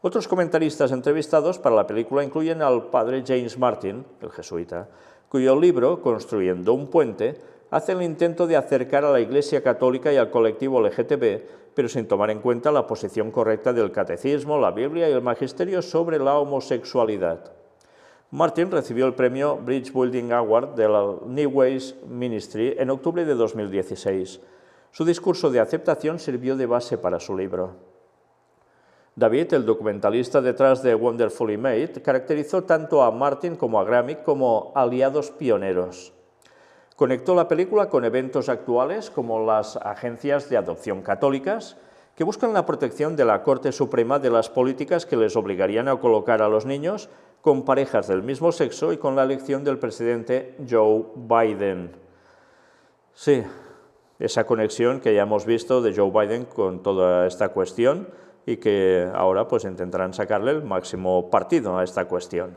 Otros comentaristas entrevistados para la película incluyen al padre James Martin, el jesuita, cuyo libro, Construyendo un puente, hace el intento de acercar a la Iglesia católica y al colectivo LGTB, pero sin tomar en cuenta la posición correcta del catecismo, la Biblia y el magisterio sobre la homosexualidad. Martin recibió el premio Bridge Building Award de la Newswise Ministry en octubre de 2016. Su discurso de aceptación sirvió de base para su libro. David, el documentalista detrás de Wonderfully Made, caracterizó tanto a Martin como a Gramick como aliados pioneros. Conectó la película con eventos actuales como las agencias de adopción católicas, que buscan la protección de la Corte Suprema de las políticas que les obligarían a colocar a los niños con parejas del mismo sexo y con la elección del presidente Joe Biden. Sí, esa conexión que ya hemos visto de Joe Biden con toda esta cuestión, y que ahora pues intentarán sacarle el máximo partido a esta cuestión.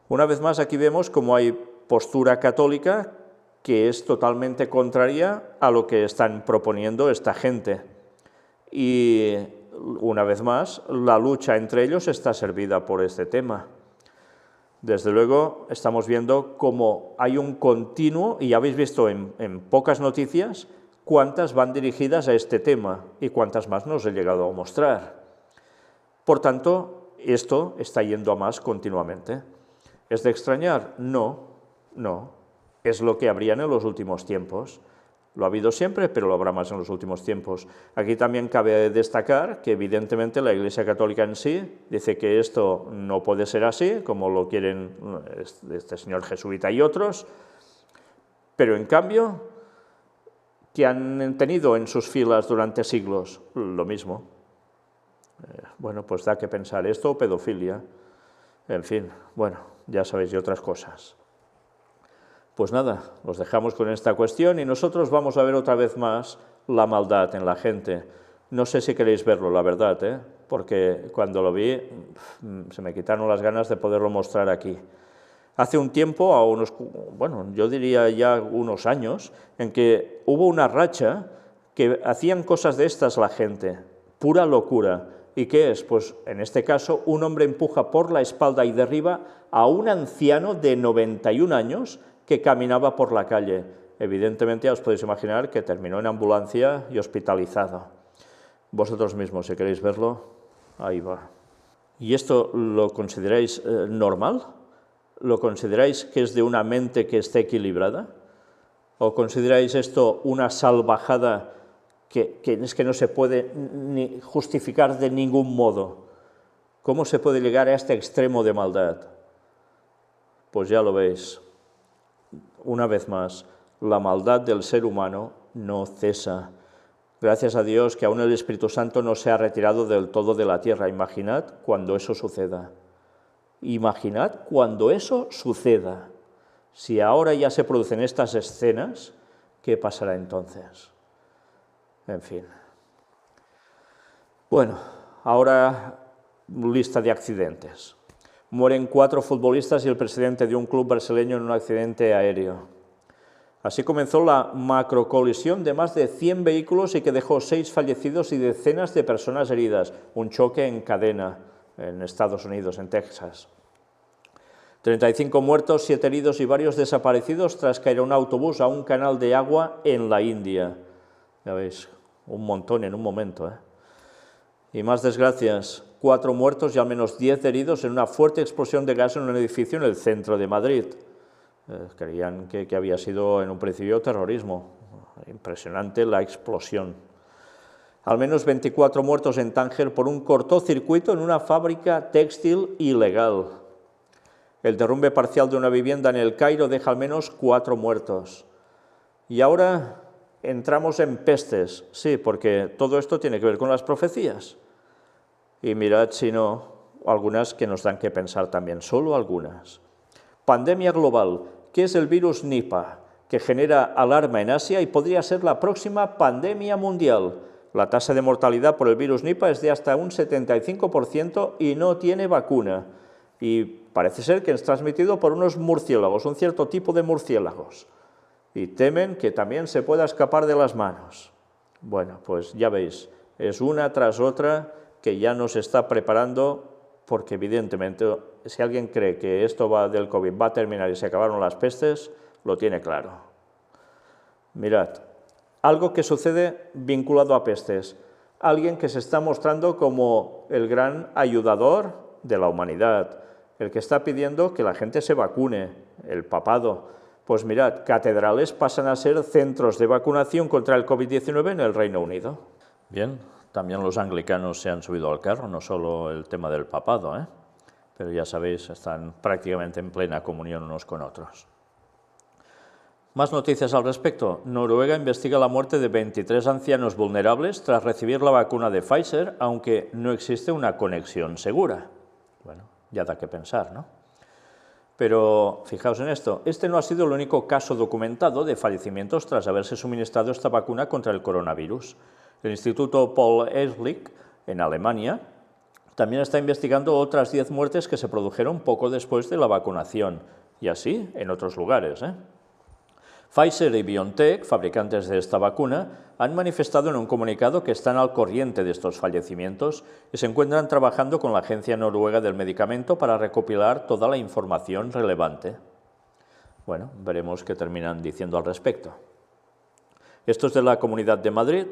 Una vez más aquí vemos cómo hay postura católica que es totalmente contraria a lo que están proponiendo esta gente. Y una vez más, la lucha entre ellos está servida por este tema. Desde luego estamos viendo cómo hay un continuo, y ya habéis visto en pocas noticias, cuántas van dirigidas a este tema y cuántas más nos he llegado a mostrar. Por tanto, esto está yendo a más continuamente. ¿Es de extrañar? No, no. Es lo que habrían en los últimos tiempos. Lo ha habido siempre, pero lo habrá más en los últimos tiempos. Aquí también cabe destacar que evidentemente la Iglesia Católica en sí dice que esto no puede ser así, como lo quieren este señor jesuita y otros, pero en cambio, que han tenido en sus filas durante siglos, lo mismo. Bueno, pues da que pensar esto o pedofilia, en fin, bueno, ya sabéis de otras cosas. Pues nada, os dejamos con esta cuestión y nosotros vamos a ver otra vez más la maldad en la gente. No sé si queréis verlo, la verdad, porque cuando lo vi se me quitaron las ganas de poderlo mostrar aquí. Hace un tiempo, yo diría ya unos años, en que hubo una racha que hacían cosas de estas la gente, pura locura. ¿Y qué es? Pues en este caso, un hombre empuja por la espalda y derriba a un anciano de 91 años que caminaba por la calle. Evidentemente, ya os podéis imaginar que terminó en ambulancia y hospitalizado. Vosotros mismos, si queréis verlo, ahí va. ¿Y esto lo consideráis normal? ¿Lo consideráis que es de una mente que esté equilibrada? ¿O consideráis esto una salvajada que es que no se puede ni justificar de ningún modo? ¿Cómo se puede llegar a este extremo de maldad? Pues ya lo veis. Una vez más, la maldad del ser humano no cesa. Gracias a Dios que aún el Espíritu Santo no se ha retirado del todo de la tierra. Imaginad cuando eso suceda. Imaginad cuando eso suceda. Si ahora ya se producen estas escenas, ¿qué pasará entonces? En fin. Bueno, ahora lista de accidentes. Mueren 4 futbolistas y el presidente de un club brasileño en un accidente aéreo. Así comenzó la macrocolisión de más de 100 vehículos y que dejó 6 fallecidos y decenas de personas heridas. Un choque en cadena en Estados Unidos, en Texas. 35 muertos, 7 heridos y varios desaparecidos tras caer un autobús a un canal de agua en la India. Ya veis, un montón en un momento, ¿eh? Y más desgracias, 4 muertos y al menos 10 heridos en una fuerte explosión de gas en un edificio en el centro de Madrid. Creían que había sido en un principio terrorismo. Impresionante la explosión. Al menos 24 muertos en Tánger por un cortocircuito en una fábrica textil ilegal. El derrumbe parcial de una vivienda en El Cairo deja al menos 4 muertos. Y ahora entramos en pestes, sí, porque todo esto tiene que ver con las profecías. Y mirad si no, algunas que nos dan que pensar también, solo algunas. Pandemia global, ¿qué es el virus Nipah? Que genera alarma en Asia y podría ser la próxima pandemia mundial. La tasa de mortalidad por el virus Nipah es de hasta un 75% y no tiene vacuna. Y parece ser que es transmitido por unos murciélagos, un cierto tipo de murciélagos. Y temen que también se pueda escapar de las manos. Bueno, pues ya veis, es una tras otra que ya nos está preparando, porque evidentemente, si alguien cree que esto del COVID va a terminar y se acabaron las pestes, lo tiene claro. Mirad, algo que sucede vinculado a pestes, alguien que se está mostrando como el gran ayudador de la humanidad, el que está pidiendo que la gente se vacune, el papado. Pues mirad, catedrales pasan a ser centros de vacunación contra el COVID-19 en el Reino Unido. Bien, también los anglicanos se han subido al carro, no solo el tema del papado, ¿eh? Pero ya sabéis, están prácticamente en plena comunión unos con otros. Más noticias al respecto. Noruega investiga la muerte de 23 ancianos vulnerables tras recibir la vacuna de Pfizer, aunque no existe una conexión segura. Bueno, ya da que pensar, ¿no? Pero fijaos en esto, este no ha sido el único caso documentado de fallecimientos tras haberse suministrado esta vacuna contra el coronavirus. El Instituto Paul Ehrlich, en Alemania, también está investigando otras 10 muertes que se produjeron poco después de la vacunación, y así en otros lugares, ¿eh? Pfizer y BioNTech, fabricantes de esta vacuna, han manifestado en un comunicado que están al corriente de estos fallecimientos y se encuentran trabajando con la Agencia Noruega del Medicamento para recopilar toda la información relevante. Bueno, veremos qué terminan diciendo al respecto. Esto es de la Comunidad de Madrid.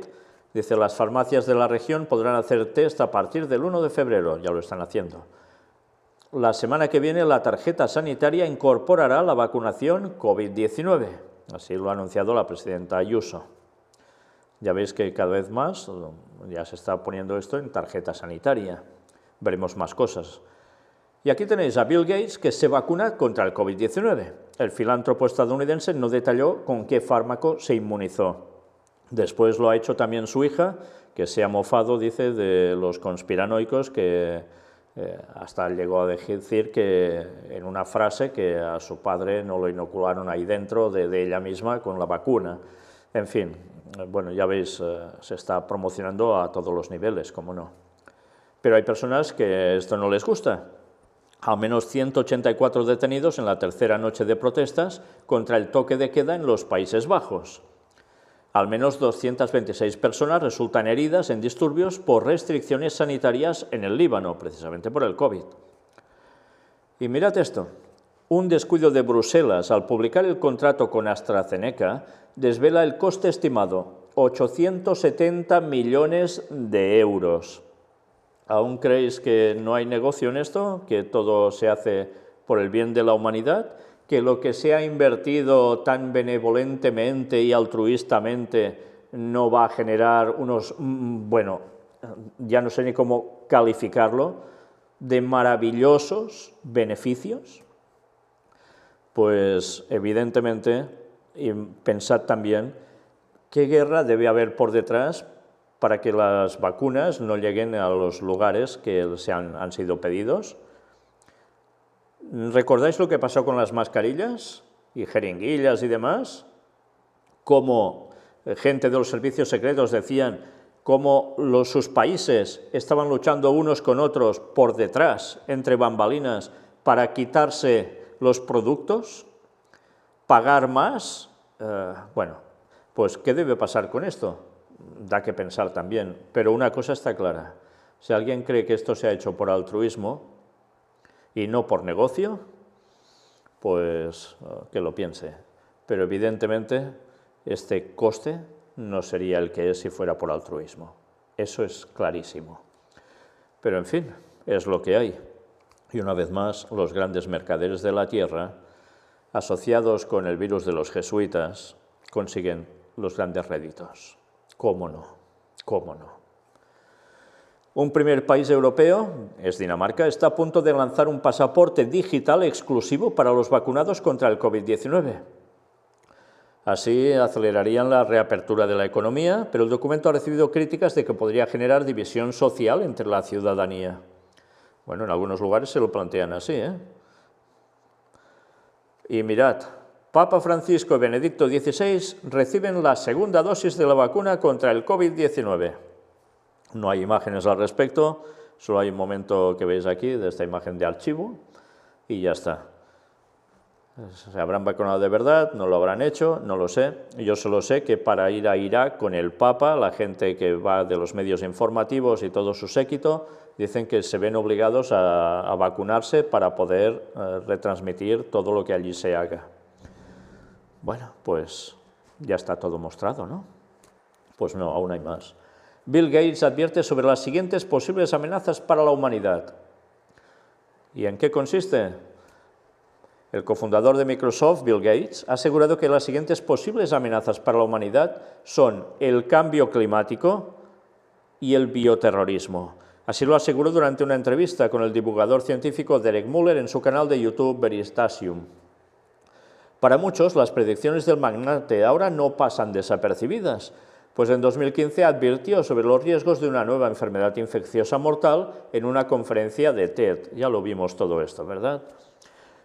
Dice, las farmacias de la región podrán hacer test a partir del 1 de febrero, ya lo están haciendo. La semana que viene la tarjeta sanitaria incorporará la vacunación COVID-19. Así lo ha anunciado la presidenta Ayuso. Ya veis que cada vez más ya se está poniendo esto en tarjeta sanitaria. Veremos más cosas. Y aquí tenéis a Bill Gates, que se vacuna contra el COVID-19. El filántropo estadounidense no detalló con qué fármaco se inmunizó. Después lo ha hecho también su hija, que se ha mofado, dice, de los conspiranoicos, que hasta llegó a decir que en una frase que a su padre no lo inocularon ahí dentro de ella misma con la vacuna. En fin, bueno, ya veis, se está promocionando a todos los niveles, cómo no. Pero hay personas que esto no les gusta. Al menos 184 detenidos en la tercera noche de protestas contra el toque de queda en los Países Bajos. Al menos 226 personas resultan heridas en disturbios por restricciones sanitarias en el Líbano, precisamente por el COVID. Y mirad esto, un descuido de Bruselas al publicar el contrato con AstraZeneca desvela el coste estimado, 870 millones de euros. ¿Aún creéis que no hay negocio en esto? ¿Que todo se hace por el bien de la humanidad? ¿Que lo que se ha invertido tan benevolentemente y altruistamente no va a generar unos, bueno, ya no sé ni cómo calificarlo, de maravillosos beneficios? Pues evidentemente, y pensad también, ¿qué guerra debe haber por detrás para que las vacunas no lleguen a los lugares que han sido pedidos? ¿Recordáis lo que pasó con las mascarillas y jeringuillas y demás? Cómo gente de los servicios secretos decían cómo sus países estaban luchando unos con otros por detrás, entre bambalinas, para quitarse los productos, pagar más. Bueno, pues ¿qué debe pasar con esto? Da que pensar también, pero una cosa está clara. Si alguien cree que esto se ha hecho por altruismo y no por negocio, pues que lo piense. Pero evidentemente este coste no sería el que es si fuera por altruismo. Eso es clarísimo. Pero en fin, es lo que hay. Y una vez más, los grandes mercaderes de la tierra, asociados con el virus de los jesuitas, consiguen los grandes réditos. ¿Cómo no? ¿Cómo no? Un primer país europeo, es Dinamarca, está a punto de lanzar un pasaporte digital exclusivo para los vacunados contra el COVID-19. Así acelerarían la reapertura de la economía, pero el documento ha recibido críticas de que podría generar división social entre la ciudadanía. Bueno, en algunos lugares se lo plantean así, ¿eh? Y mirad, Papa Francisco y Benedicto XVI reciben la segunda dosis de la vacuna contra el COVID-19. No hay imágenes al respecto, solo hay un momento que veis aquí de esta imagen de archivo y ya está. ¿Se habrán vacunado de verdad? ¿No lo habrán hecho? No lo sé. Yo solo sé que para ir a Irak con el Papa, la gente que va de los medios informativos y todo su séquito, dicen que se ven obligados a vacunarse para poder retransmitir todo lo que allí se haga. Bueno, pues ya está todo mostrado, ¿no? Pues no, aún hay más. Bill Gates advierte sobre las siguientes posibles amenazas para la humanidad. ¿Y en qué consiste? El cofundador de Microsoft, Bill Gates, ha asegurado que las siguientes posibles amenazas para la humanidad son el cambio climático y el bioterrorismo. Así lo aseguró durante una entrevista con el divulgador científico Derek Muller en su canal de YouTube Veritasium. Para muchos, las predicciones del magnate ahora no pasan desapercibidas, pues en 2015 advirtió sobre los riesgos de una nueva enfermedad infecciosa mortal en una conferencia de TED. Ya lo vimos todo esto, ¿verdad?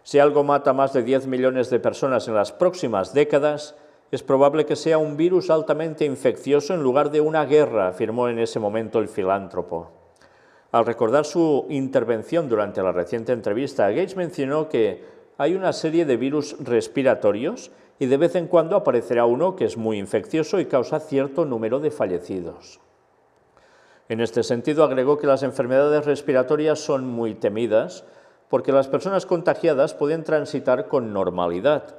Si algo mata a más de 10 millones de personas en las próximas décadas, es probable que sea un virus altamente infeccioso en lugar de una guerra, afirmó en ese momento el filántropo. Al recordar su intervención durante la reciente entrevista, Gates mencionó que hay una serie de virus respiratorios y de vez en cuando aparecerá uno que es muy infeccioso y causa cierto número de fallecidos. En este sentido, agregó que las enfermedades respiratorias son muy temidas porque las personas contagiadas pueden transitar con normalidad,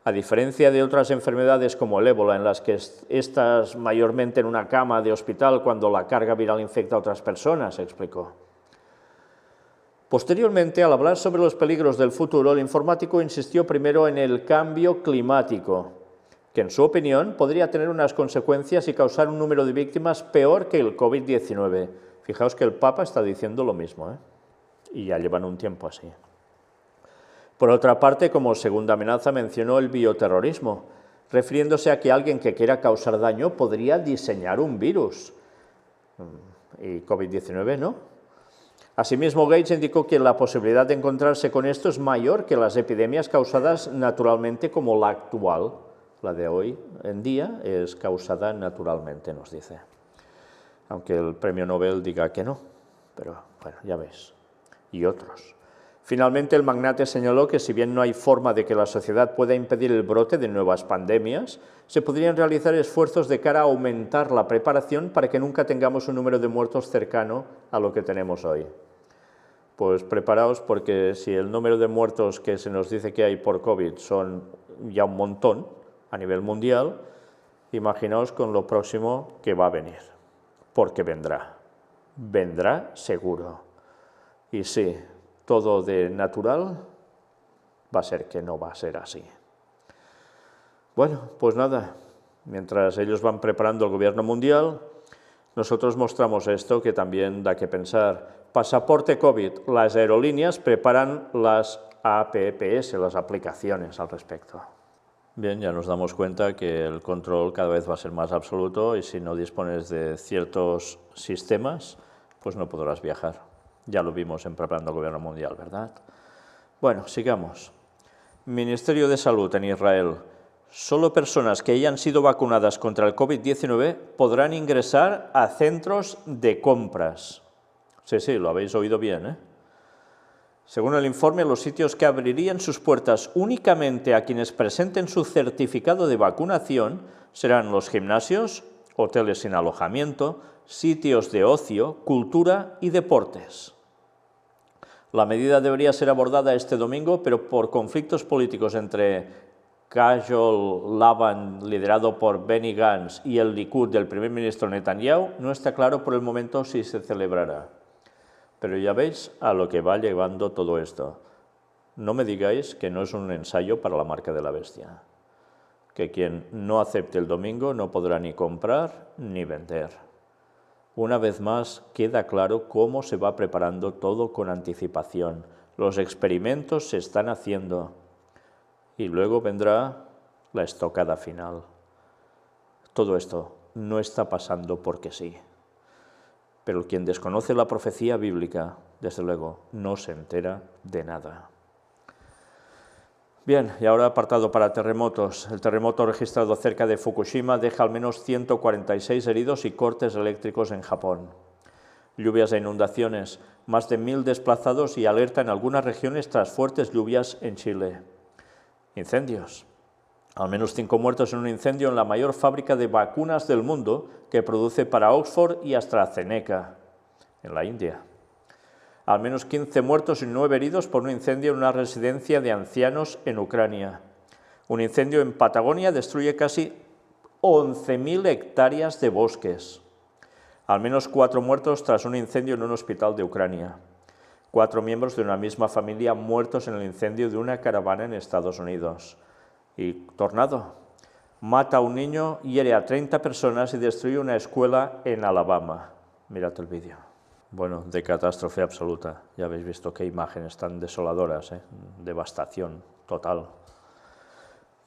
a diferencia de otras enfermedades como el ébola, en las que estás mayormente en una cama de hospital cuando la carga viral infecta a otras personas, explicó. Posteriormente, al hablar sobre los peligros del futuro, el informático insistió primero en el cambio climático, que en su opinión podría tener unas consecuencias y causar un número de víctimas peor que el COVID-19. Fijaos que el Papa está diciendo lo mismo, ¿eh? Y ya llevan un tiempo así. Por otra parte, como segunda amenaza mencionó el bioterrorismo, refiriéndose a que alguien que quiera causar daño podría diseñar un virus. Y COVID-19 no. Asimismo, Gates indicó que la posibilidad de encontrarse con esto es mayor que las epidemias causadas naturalmente como la actual. La de hoy en día es causada naturalmente, nos dice. Aunque el premio Nobel diga que no, pero bueno, ya ves. Y otros. Finalmente, el magnate señaló que si bien no hay forma de que la sociedad pueda impedir el brote de nuevas pandemias, se podrían realizar esfuerzos de cara a aumentar la preparación para que nunca tengamos un número de muertos cercano a lo que tenemos hoy. Pues preparaos, porque si el número de muertos que se nos dice que hay por COVID son ya un montón a nivel mundial, imaginaos con lo próximo que va a venir, porque vendrá. Vendrá seguro. Y sí, todo de natural va a ser que no va a ser así. Bueno, pues nada, mientras ellos van preparando el gobierno mundial, nosotros mostramos esto que también da que pensar. Pasaporte COVID, las aerolíneas preparan las APPs, las aplicaciones al respecto. Bien, ya nos damos cuenta que el control cada vez va a ser más absoluto y si no dispones de ciertos sistemas, pues no podrás viajar. Ya lo vimos en Preparando el Gobierno Mundial, ¿verdad? Bueno, sigamos. Ministerio de Salud en Israel. Solo personas que hayan sido vacunadas contra el COVID-19 podrán ingresar a centros de compras. Sí, lo habéis oído bien, ¿eh? Según el informe, los sitios que abrirían sus puertas únicamente a quienes presenten su certificado de vacunación serán los gimnasios, hoteles sin alojamiento, sitios de ocio, cultura y deportes. La medida debería ser abordada este domingo, pero por conflictos políticos entre Kajol Lavan, liderado por Benny Gantz, y el Likud del primer ministro Netanyahu, no está claro por el momento si se celebrará. Pero ya veis a lo que va llevando todo esto. No me digáis que no es un ensayo para la marca de la bestia, que quien no acepte el domingo no podrá ni comprar ni vender. Una vez más queda claro cómo se va preparando todo con anticipación. Los experimentos se están haciendo y luego vendrá la estocada final. Todo esto no está pasando porque sí. Pero quien desconoce la profecía bíblica, desde luego, no se entera de nada. Bien, y ahora apartado para terremotos. El terremoto registrado cerca de Fukushima deja al menos 146 heridos y cortes eléctricos en Japón. Lluvias e inundaciones, más de 1000 desplazados y alerta en algunas regiones tras fuertes lluvias en Chile. Incendios. Al menos 5 muertos en un incendio en la mayor fábrica de vacunas del mundo que produce para Oxford y AstraZeneca, en la India. Al menos 15 muertos y 9 heridos por un incendio en una residencia de ancianos en Ucrania. Un incendio en Patagonia destruye casi 11.000 hectáreas de bosques. Al menos 4 muertos tras un incendio en un hospital de Ucrania. 4 miembros de una misma familia muertos en el incendio de una caravana en Estados Unidos. Y tornado. Mata a un niño, hiere a 30 personas y destruye una escuela en Alabama. Mirad el vídeo. Bueno, de catástrofe absoluta. Ya habéis visto qué imágenes tan desoladoras, devastación total.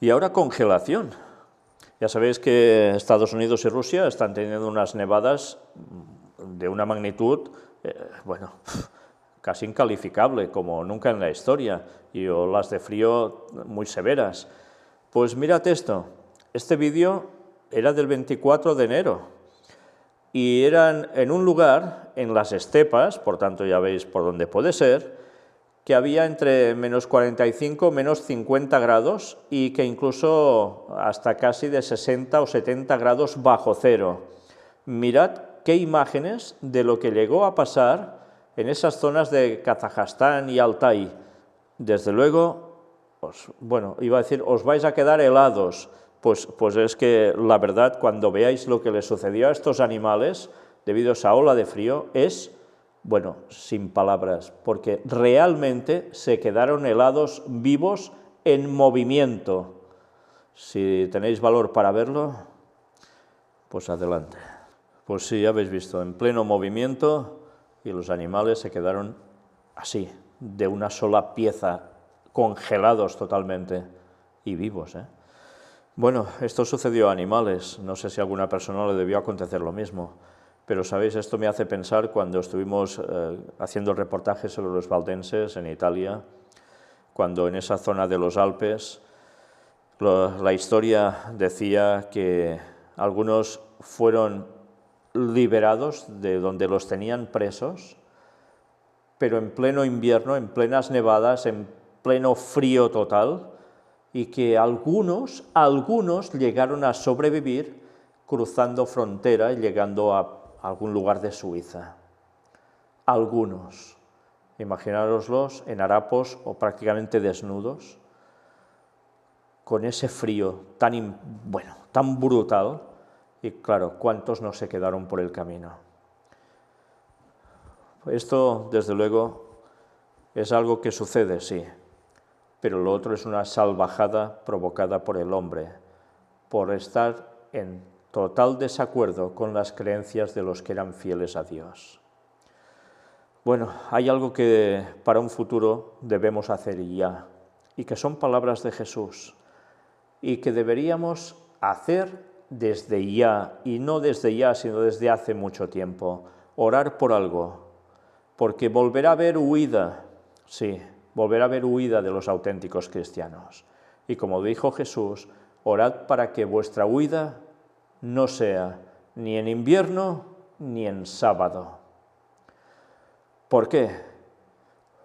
Y ahora congelación. Ya sabéis que Estados Unidos y Rusia están teniendo unas nevadas de una magnitud, casi incalificable, como nunca en la historia, y olas de frío muy severas. Pues mirad esto, este vídeo era del 24 de enero, y eran en un lugar, en las estepas, por tanto ya veis por dónde puede ser, que había entre menos 45, menos 50 grados y que incluso hasta casi de 60 o 70 grados bajo cero. Mirad qué imágenes de lo que llegó a pasar en esas zonas de Kazajstán y Altai. Desde luego, os vais a quedar helados. Pues es que la verdad, cuando veáis lo que les sucedió a estos animales, debido a esa ola de frío, es, sin palabras, porque realmente se quedaron helados vivos en movimiento. Si tenéis valor para verlo, pues adelante. Pues sí, ya habéis visto, en pleno movimiento, y los animales se quedaron así, de una sola pieza, congelados totalmente, y vivos, Bueno, esto sucedió a animales, no sé si a alguna persona le debió acontecer lo mismo, pero sabéis, esto me hace pensar cuando estuvimos haciendo reportajes sobre los valdenses en Italia, cuando en esa zona de los Alpes, la historia decía que algunos fueron liberados de donde los tenían presos, pero en pleno invierno, en plenas nevadas, en pleno frío total, y que algunos llegaron a sobrevivir cruzando frontera y llegando a algún lugar de Suiza. Algunos. Imaginároslos en harapos o prácticamente desnudos, con ese frío tan brutal, y claro, ¿cuántos no se quedaron por el camino? Esto, desde luego, es algo que sucede, sí, pero lo otro es una salvajada provocada por el hombre, por estar en total desacuerdo con las creencias de los que eran fieles a Dios. Bueno, hay algo que para un futuro debemos hacer ya, y que son palabras de Jesús, y que deberíamos hacer desde ya, y no desde ya, sino desde hace mucho tiempo, orar por algo, porque volverá a haber huida, sí, volverá a haber huida de los auténticos cristianos. Y como dijo Jesús, orad para que vuestra huida no sea ni en invierno ni en sábado. ¿Por qué?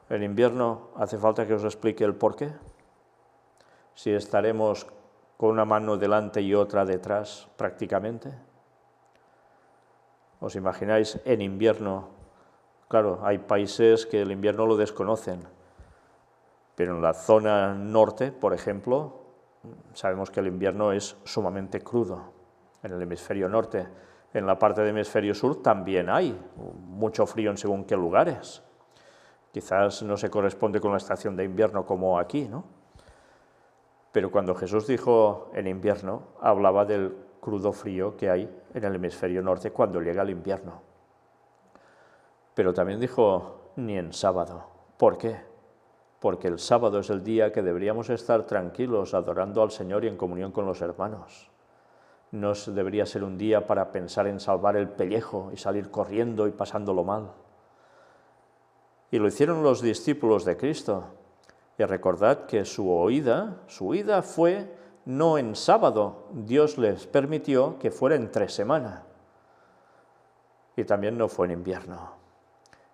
En invierno hace falta que os explique el por qué. Si estaremos con una mano delante y otra detrás prácticamente. ¿Os imagináis en invierno Claro, hay países que el invierno lo desconocen, pero en la zona norte, por ejemplo, sabemos que el invierno es sumamente crudo, en el hemisferio norte. En la parte del hemisferio sur también hay mucho frío en según qué lugares. Quizás no se corresponde con la estación de invierno como aquí, ¿no? Pero cuando Jesús dijo en invierno, hablaba del crudo frío que hay en el hemisferio norte cuando llega el invierno. Pero también dijo ni en sábado. ¿Por qué? Porque el sábado es el día que deberíamos estar tranquilos, adorando al Señor y en comunión con los hermanos. No debería ser un día para pensar en salvar el pellejo y salir corriendo y pasándolo mal. Y lo hicieron los discípulos de Cristo. Y recordad que su huida fue no en sábado, Dios les permitió que fuera entre semana. Y también no fue en invierno.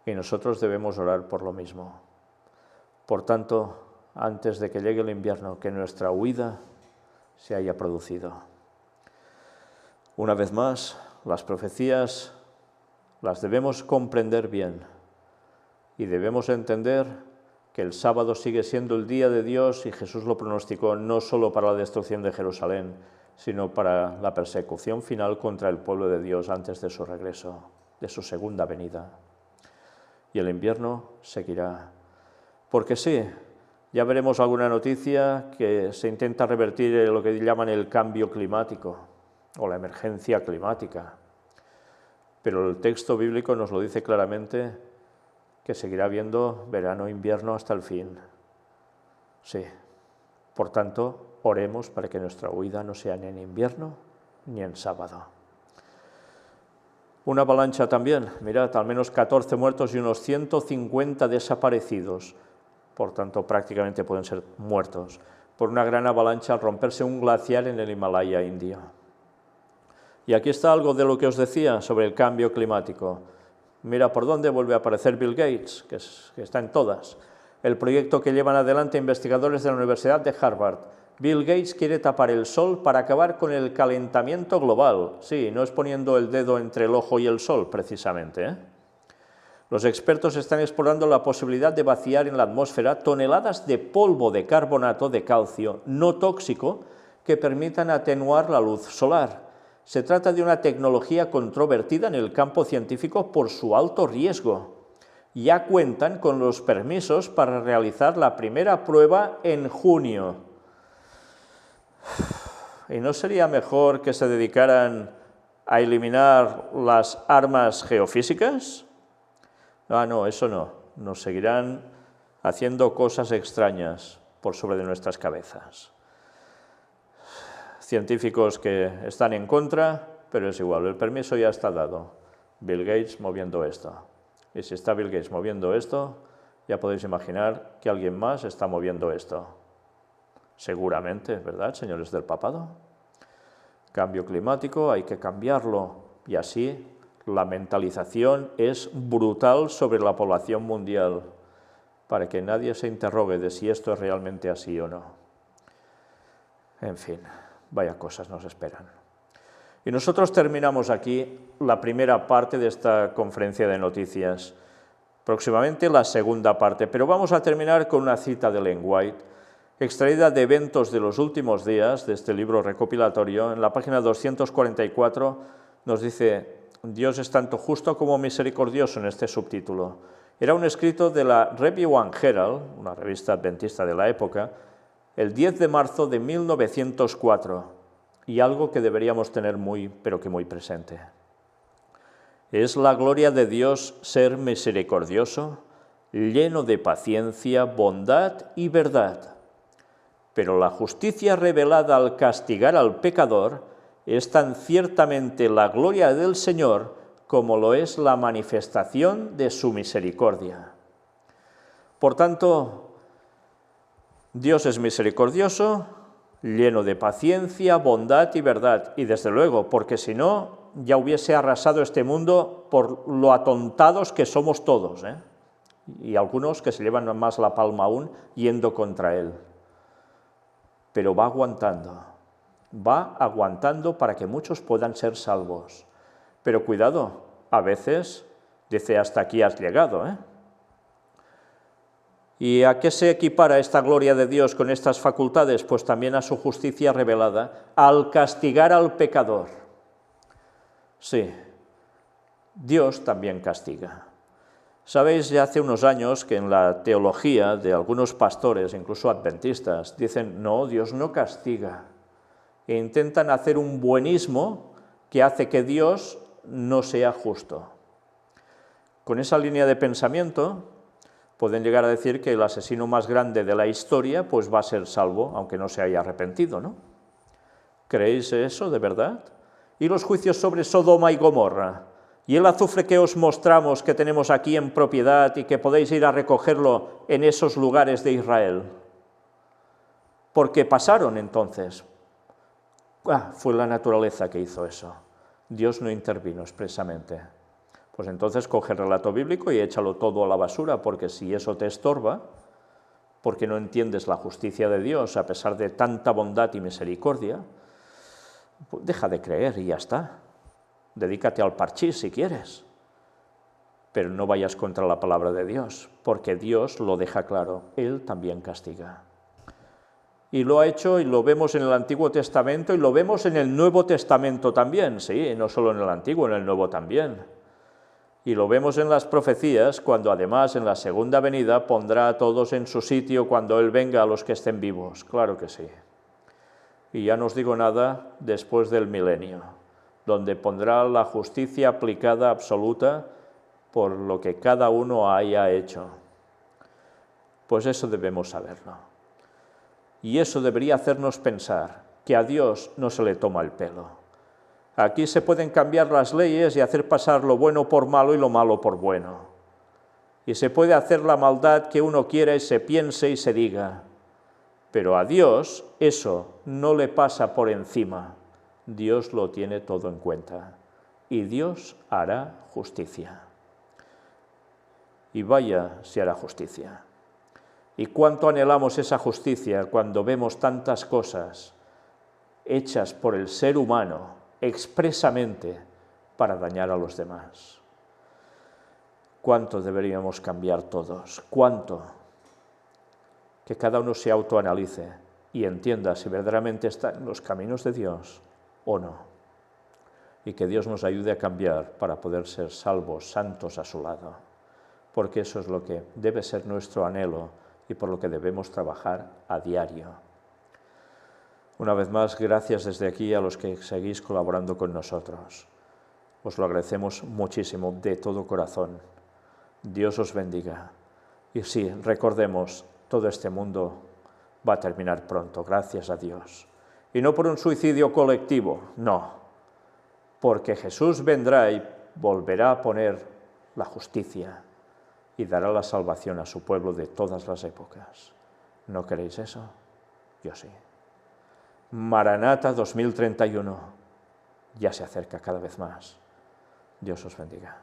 Y nosotros debemos orar por lo mismo. Por tanto, antes de que llegue el invierno, que nuestra huida se haya producido. Una vez más, las profecías las debemos comprender bien y debemos entender que el sábado sigue siendo el día de Dios y Jesús lo pronosticó no solo para la destrucción de Jerusalén, sino para la persecución final contra el pueblo de Dios antes de su regreso, de su segunda venida. Y el invierno seguirá. Porque sí, ya veremos alguna noticia que se intenta revertir lo que llaman el cambio climático o la emergencia climática. Pero el texto bíblico nos lo dice claramente que seguirá habiendo verano e invierno hasta el fin. Sí, por tanto, oremos para que nuestra huida no sea ni en invierno ni en sábado. Una avalancha también, mirad, al menos 14 muertos y unos 150 desaparecidos. Por tanto, prácticamente pueden ser muertos por una gran avalancha al romperse un glaciar en el Himalaya indio. Y aquí está algo de lo que os decía sobre el cambio climático. Mira por dónde vuelve a aparecer Bill Gates, que está en todas. El proyecto que llevan adelante investigadores de la Universidad de Harvard. Bill Gates quiere tapar el sol para acabar con el calentamiento global. Sí, no es poniendo el dedo entre el ojo y el sol, precisamente, ¿eh? Los expertos están explorando la posibilidad de vaciar en la atmósfera toneladas de polvo de carbonato de calcio no tóxico que permitan atenuar la luz solar. Se trata de una tecnología controvertida en el campo científico por su alto riesgo. Ya cuentan con los permisos para realizar la primera prueba en junio. ¿Y no sería mejor que se dedicaran a eliminar las armas geofísicas? No, eso no. Nos seguirán haciendo cosas extrañas por sobre de nuestras cabezas. Científicos que están en contra, pero es igual, el permiso ya está dado. Bill Gates moviendo esto. Y si está Bill Gates moviendo esto, ya podéis imaginar que alguien más está moviendo esto. Seguramente, ¿verdad, señores del papado? Cambio climático, hay que cambiarlo. Y así la mentalización es brutal sobre la población mundial, para que nadie se interrogue de si esto es realmente así o no. En fin, vaya cosas nos esperan. Y nosotros terminamos aquí la primera parte de esta conferencia de noticias. Próximamente la segunda parte, pero vamos a terminar con una cita de Ellen White, extraída de Eventos de los Últimos Días, de este libro recopilatorio. En la página 244 nos dice: Dios es tanto justo como misericordioso, en este subtítulo. Era un escrito de la Review and Herald, una revista adventista de la época, el 10 de marzo de 1904, y algo que deberíamos tener muy, pero que muy presente. Es la gloria de Dios ser misericordioso, lleno de paciencia, bondad y verdad. Pero la justicia revelada al castigar al pecador es tan ciertamente la gloria del Señor como lo es la manifestación de su misericordia. Por tanto, Dios es misericordioso, lleno de paciencia, bondad y verdad. Y desde luego, porque si no, ya hubiese arrasado este mundo por lo atontados que somos todos, ¿eh? Y algunos que se llevan más la palma aún yendo contra él. Pero va aguantando para que muchos puedan ser salvos. Pero cuidado, a veces Dice, hasta aquí has llegado, ¿eh? ¿Y a qué se equipara esta gloria de Dios con estas facultades? Pues también a su justicia revelada, al castigar al pecador. Sí, Dios también castiga. Sabéis, ya hace unos años que en la teología de algunos pastores, incluso adventistas, dicen, no, Dios no castiga. E intentan hacer un buenismo que hace que Dios no sea justo. Con esa línea de pensamiento pueden llegar a decir que el asesino más grande de la historia pues va a ser salvo, aunque no se haya arrepentido, ¿no? ¿Creéis eso de verdad? ¿Y los juicios sobre Sodoma y Gomorra? ¿Y el azufre que os mostramos que tenemos aquí en propiedad y que podéis ir a recogerlo en esos lugares de Israel? ¿Por qué pasaron entonces? Fue la naturaleza que hizo eso. Dios no intervino expresamente. Pues entonces coge el relato bíblico y échalo todo a la basura, porque si eso te estorba, porque no entiendes la justicia de Dios a pesar de tanta bondad y misericordia, pues deja de creer y ya está. Dedícate al parchís si quieres, pero no vayas contra la palabra de Dios, porque Dios lo deja claro, Él también castiga. Y lo ha hecho y lo vemos en el Antiguo Testamento y lo vemos en el Nuevo Testamento también, sí, no solo en el Antiguo, en el Nuevo también. Y lo vemos en las profecías, cuando además en la segunda venida pondrá a todos en su sitio cuando Él venga a los que estén vivos, claro que sí. Y ya no os digo nada después del milenio, donde pondrá la justicia aplicada absoluta por lo que cada uno haya hecho. Pues eso debemos saberlo. Y eso debería hacernos pensar que a Dios no se le toma el pelo. Aquí se pueden cambiar las leyes y hacer pasar lo bueno por malo y lo malo por bueno. Y se puede hacer la maldad que uno quiera y se piense y se diga. Pero a Dios eso no le pasa por encima. Dios lo tiene todo en cuenta. Y Dios hará justicia. Y vaya si hará justicia. Y cuánto anhelamos esa justicia cuando vemos tantas cosas hechas por el ser humano expresamente para dañar a los demás. ¿Cuánto deberíamos cambiar todos? ¿Cuánto? Que cada uno se autoanalice y entienda si verdaderamente está en los caminos de Dios o no. Y que Dios nos ayude a cambiar para poder ser salvos, santos a su lado. Porque eso es lo que debe ser nuestro anhelo y por lo que debemos trabajar a diario. Una vez más, gracias desde aquí a los que seguís colaborando con nosotros. Os lo agradecemos muchísimo, de todo corazón. Dios os bendiga. Y sí, recordemos, todo este mundo va a terminar pronto, gracias a Dios. Y no por un suicidio colectivo, no. Porque Jesús vendrá y volverá a poner la justicia y dará la salvación a su pueblo de todas las épocas. ¿No queréis eso? Yo sí. Maranata 2031 ya se acerca cada vez más. Dios os bendiga.